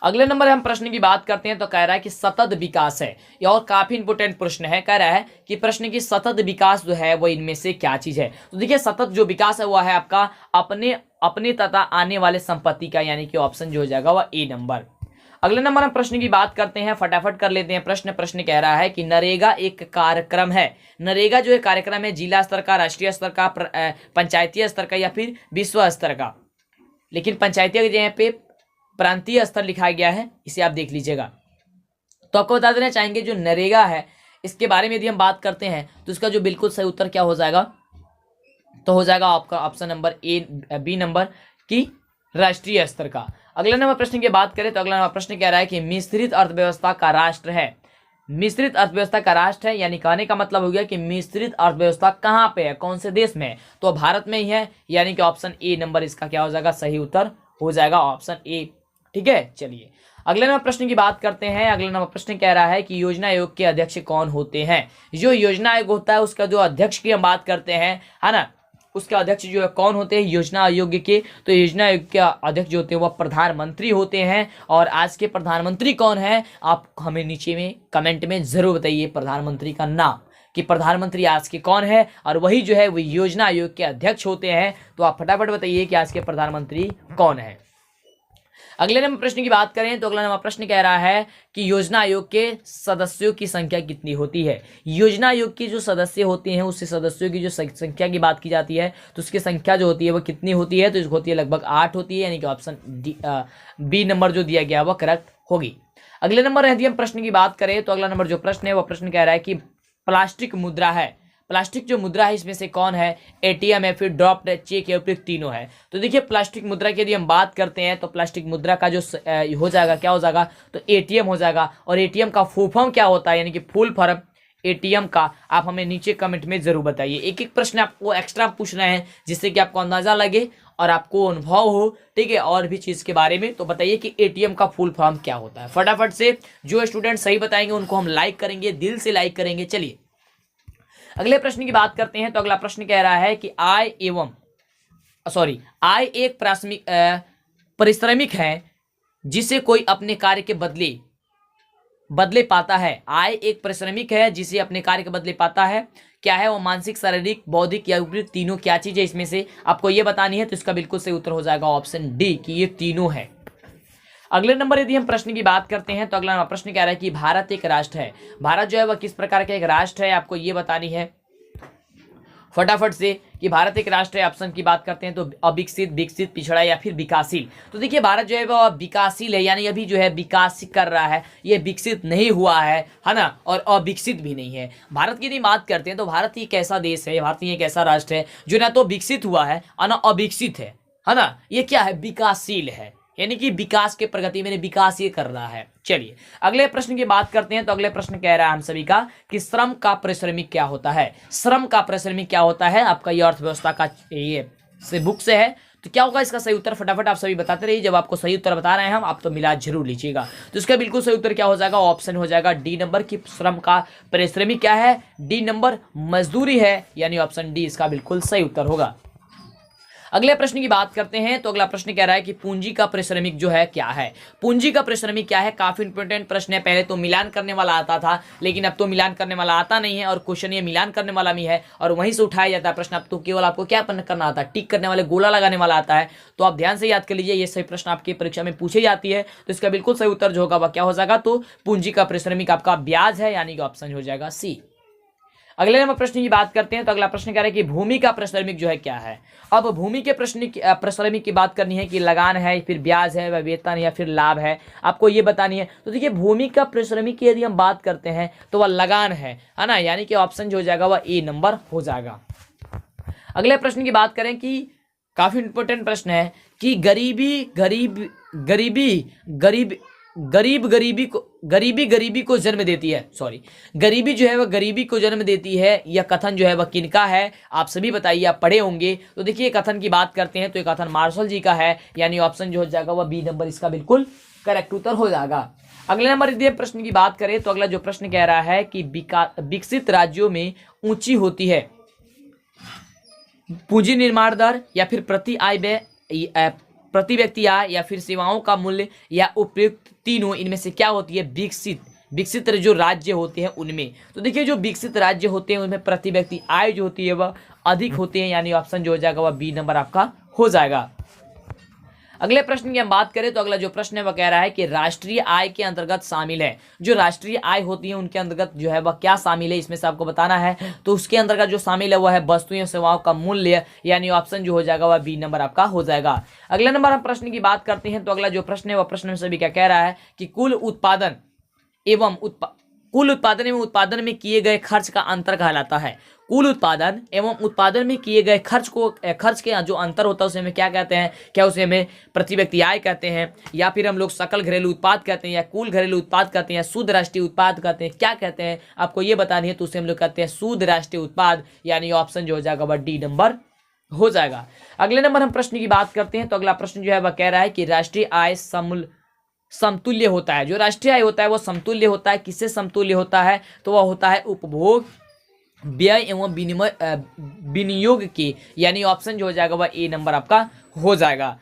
अगले नंबर हम प्रश्न की बात करते हैं तो कह रहा है कि सतत विकास है, यह और काफी इंपोर्टेंट प्रश्न है। कह रहा है कि प्रश्न की सतत विकास जो है वो इनमें से क्या चीज है? तो देखिए सतत जो विकास है वह है आपका अपने तथा आने वाले संपत्ति का, यानी कि ऑप्शन जो हो जाएगा वह ए नंबर। अगले नंबर हम प्रश्न की बात करते हैं, फटाफट कर लेते हैं प्रश्न कह रहा है कि नरेगा एक कार्यक्रम है। नरेगा जो है कार्यक्रम है जिला स्तर का, राष्ट्रीय स्तर का, पंचायतीय स्तर का या फिर विश्व स्तर का? लेकिन पंचायतीय के जगह पे प्रांतीय स्तर लिखा गया है, इसे आप देख लीजिएगा। तो आपको बता देना चाहेंगे जो नरेगा है इसके बारे में यदि हम बात करते हैं तो इसका जो बिल्कुल सही उत्तर क्या हो जाएगा? तो हो जाएगा आपका option number A B number की राष्ट्रीय स्तर का। अगला नंबर प्रश्न की बात करें तो अगला नंबर प्रश्न कह रहा है कि मिश्रित अर्थव्यवस्था का राष्ट्र है। मिश्रित अर्थव्यवस्था का राष्ट्र है, यानी कहने का मतलब हो गया कि मिश्रित अर्थव्यवस्था कहाँ पे है, कौन से देश में है? तो भारत में ही है, यानी कि ऑप्शन ए नंबर इसका क्या हो जाएगा? सही उत्तर हो जाएगा ऑप्शन ए, ठीक है। चलिए अगले नंबर प्रश्न की बात करते हैं। अगले नंबर प्रश्न कह रहा है कि योजना आयोग के अध्यक्ष कौन होते हैं? जो योजना आयोग होता है उसका जो अध्यक्ष की हम बात करते हैं, है ना, उसके अध्यक्ष जो है कौन होते हैं योजना आयोग के? तो योजना आयोग के अध्यक्ष जो होते हैं वह प्रधानमंत्री होते हैं। और आज के प्रधानमंत्री कौन है आप हमें नीचे में कमेंट में जरूर बताइए प्रधानमंत्री का नाम, कि प्रधानमंत्री आज के कौन है, और वही जो है वो योजना आयोग के अध्यक्ष होते हैं। तो आप फटाफट बताइए कि आज के प्रधानमंत्री कौन है। अगले नंबर प्रश्न की बात करें तो अगला नंबर प्रश्न कह रहा है कि योजना आयोग के सदस्यों की संख्या कितनी होती है? योजना आयोग के जो सदस्य होते हैं उससे सदस्यों की जो संख्या की बात की जाती है तो उसकी संख्या जो होती है वो कितनी होती है? तो इसको होती है लगभग 8 होती है, यानी कि ऑप्शन बी नंबर जो दिया गया वह करेक्ट होगी। अगले नंबर यदि हम प्रश्न की बात करें तो अगला नंबर जो प्रश्न है वह प्रश्न कह रहा है कि प्लास्टिक मुद्रा है, प्लास्टिक जो मुद्रा है इसमें से कौन है? एटीएम है, फिर ड्रॉप्ड है, चेक है, फिर तीनों है। तो देखिए प्लास्टिक मुद्रा की यदि हम बात करते हैं तो प्लास्टिक मुद्रा का जो हो जाएगा क्या हो जाएगा? तो एटीएम हो जाएगा। और एटीएम का फुल फॉर्म क्या होता है, यानी कि फुल फॉर्म एटीएम का आप हमें नीचे कमेंट में जरूर बताइए। एक एक प्रश्न आपको एक्स्ट्रा पूछ रहे हैं जिससे कि आपको अंदाजा लगे और आपको अनुभव हो, ठीक है, और भी चीज के बारे में। तो बताइए कि एटीएम का फुल फॉर्म क्या होता है। फटाफट से जो स्टूडेंट सही बताएंगे उनको हम लाइक करेंगे, दिल से लाइक करेंगे। चलिए अगले प्रश्न की बात करते हैं तो अगला प्रश्न कह रहा है कि आय एक परिश्रमिक है जिसे कोई अपने कार्य के बदले पाता है। आय एक परिश्रमिक है जिसे अपने कार्य के बदले पाता है। क्या है वो? मानसिक, शारीरिक, बौद्धिक या उपयुक्त तीनों क्या चीज है इसमें से आपको ये बतानी है। तो इसका बिल्कुल सही उत्तर हो जाएगा ऑप्शन डी कि ये तीनों है। अगले नंबर यदि हम प्रश्न की बात करते हैं तो अगला प्रश्न क्या रहा है कि भारत एक राष्ट्र है। भारत जो है वह किस प्रकार का एक राष्ट्र है, आपको ये बतानी है फटाफट से कि भारत एक राष्ट्र है। ऑप्शन की बात करते हैं तो अविकसित, विकसित, पिछड़ा या फिर विकासशील। तो देखिए भारत जो है वह विकासशील है, यानी अभी जो है विकास कर रहा है, ये विकसित नहीं हुआ है ना, और अविकसित भी नहीं है। भारत की यदि बात करते हैं तो भारत एक ऐसा देश है, भारत एक ऐसा राष्ट्र है जो ना तो विकसित हुआ है और ना अविकसित है ना, ये क्या है, विकासशील है, यानी कि विकास के प्रगति में विकास ये कर रहा है। चलिए अगले प्रश्न की बात करते हैं तो अगले प्रश्न कह रहा है हम सभी का कि श्रम का पारिश्रमिक क्या होता है। श्रम का पारिश्रमिक क्या होता है, आपका ये अर्थव्यवस्था का ये से बुक से है। तो क्या होगा इसका सही उत्तर, फटाफट आप सभी बताते रहिए। जब आपको सही उत्तर बता रहे हैं हम, आप तो मिला जरूर लीजिएगा। तो इसका बिल्कुल सही उत्तर क्या हो जाएगा, ऑप्शन हो जाएगा डी नंबर की श्रम का पारिश्रमिक क्या है, डी नंबर मजदूरी है, यानी ऑप्शन डी इसका बिल्कुल सही उत्तर होगा। अगले प्रश्न की बात करते हैं तो अगला प्रश्न कह रहा है कि पूंजी का पारिश्रमिक जो है क्या है। पूंजी का पारिश्रमिक क्या है, काफी इंपॉर्टेंट प्रश्न है। पहले तो मिलान करने वाला आता था, लेकिन अब तो मिलान करने वाला आता नहीं है और क्वेश्चन ये मिलान करने वाला भी है और वहीं से उठाया जाता है प्रश्न। अब तो केवल आपको क्या करना आता है, टिक करने वाले, गोला लगाने वाला आता है। तो आप ध्यान से याद कर लीजिए, ये सही प्रश्न आपकी परीक्षा में पूछी जाती है। तो इसका बिल्कुल सही उत्तर जो होगा वह क्या हो जाएगा, तो पूंजी का पारिश्रमिक आपका ब्याज है, यानी कि ऑप्शन हो जाएगा सी। अगले नंबर प्रश्न की बात करते हैं तो अगला प्रश्न कह रहा है कि भूमि का पारिश्रमिक जो है क्या है। अब भूमि के पारिश्रमिक की बात करनी है कि लगान है, फिर ब्याज है, वह वेतन या फिर लाभ है, आपको ये बतानी है। तो देखिए भूमि का पारिश्रमिक की यदि हम बात करते हैं तो वह लगान है ना, यानी कि ऑप्शन जो हो जाएगा वह ए नंबर हो जाएगा। अगले प्रश्न की बात करें कि काफी इंपॉर्टेंट प्रश्न है कि गरीबी को जन्म देती है। सॉरी, गरीबी जो है वह गरीबी को जन्म देती है, यह कथन जो है वह किनका है, आप सभी बताइए, आप पढ़े होंगे। तो देखिए कथन की बात करते हैं तो ये कथन मार्शल जी का है, यानी ऑप्शन जो हो जाएगा वह बी नंबर इसका बिल्कुल करेक्ट उत्तर हो जाएगा। अगले नंबर यदि प्रश्न की बात करें तो अगला जो प्रश्न कह रहा है कि विकसित राज्यों में ऊंची होती है पूंजी निर्माण दर या फिर प्रति आय व्यय, प्रति व्यक्ति आय या फिर सेवाओं का मूल्य या उपयुक्त, तीनों इनमें से क्या होती है, विकसित जो राज्य होते हैं उनमें। तो देखिए जो विकसित राज्य होते हैं उनमें प्रति व्यक्ति आय जो होती है वह अधिक होती है, यानी ऑप्शन जो हो जाएगा वह बी नंबर आपका हो जाएगा। अगले प्रश्न की हम बात करें तो अगला जो प्रश्न है वह कह रहा है कि राष्ट्रीय आय के अंतर्गत शामिल है, जो राष्ट्रीय आय होती है उनके अंतर्गत जो है वह क्या शामिल है, इसमें से आपको बताना है। तो उसके अंतर्गत जो शामिल है वह है वस्तुओं सेवाओं का मूल्य, यानी ऑप्शन जो हो जाएगा वह बी नंबर आपका हो जाएगा। अगले नंबर हम प्रश्न की बात करते हैं तो अगला जो प्रश्न है वह प्रश्न में सभी क्या कह रहा है कि कुल उत्पादन एवं उत्पादन में किए गए खर्च का अंतर कहलाता है। कुल उत्पादन एवं उत्पादन में किए गए खर्च के जो अंतर होता है उसे हमें क्या कहते हैं, क्या उसे हमें प्रति व्यक्ति आय कहते हैं, या फिर हम लोग सकल घरेलू उत्पाद कहते हैं, या कुल घरेलू उत्पाद कहते हैं, या शुद्ध राष्ट्रीय उत्पाद कहते हैं, क्या कहते हैं, आपको ये बतानी है। तो उसे हम लोग कहते हैं शुद्ध राष्ट्रीय उत्पाद, यानी ऑप्शन जो हो जाएगा वह डी नंबर हो जाएगा। अगले नंबर हम प्रश्न की बात करते हैं तो अगला प्रश्न जो है वह कह रहा है कि राष्ट्रीय आय समतुल्य होता है। जो राष्ट्रीय आय होता है वो समतुल्य होता है, किससे समतुल्य होता है, तो वह होता है उपभोग, व्यय एवं विनियोग की, यानी ऑप्शन जो हो जाएगा वह ए नंबर आपका हो जाएगा।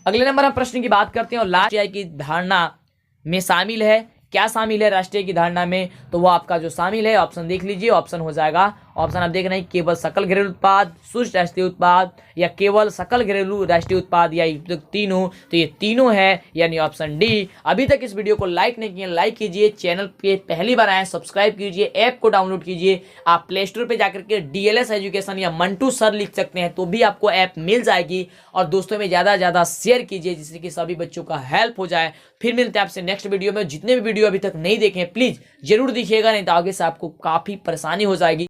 अगले नंबर हम प्रश्न की बात करते हैं और राष्ट्रीय आय की धारणा में शामिल है, क्या शामिल है राष्ट्रीय की धारणा में, तो वो आपका जो शामिल है ऑप्शन देख लीजिए, ऑप्शन हो जाएगा, ऑप्शन आप देख रहे हैं केवल सकल घरेलू उत्पाद, शुद्ध राष्ट्रीय उत्पाद, या केवल सकल घरेलू राष्ट्रीय उत्पाद, या तीनों। तो ये तीनों है, यानी ऑप्शन डी। अभी तक इस वीडियो को लाइक नहीं किए, लाइक कीजिए, चैनल पे पहली बार आए सब्सक्राइब कीजिए, ऐप को डाउनलोड कीजिए। आप प्ले स्टोर पर जाकर के DLS एजुकेशन या मंटू सर लिख सकते हैं तो भी आपको ऐप मिल जाएगी, और दोस्तों में ज़्यादा से ज़्यादा शेयर कीजिए जिससे कि सभी बच्चों का हेल्प हो जाए। फिर मिलते हैं आपसे नेक्स्ट वीडियो में। जितने भी वीडियो अभी तक नहीं देखे प्लीज़ जरूर देखिएगा, नहीं तो आगे से आपको काफ़ी परेशानी हो जाएगी।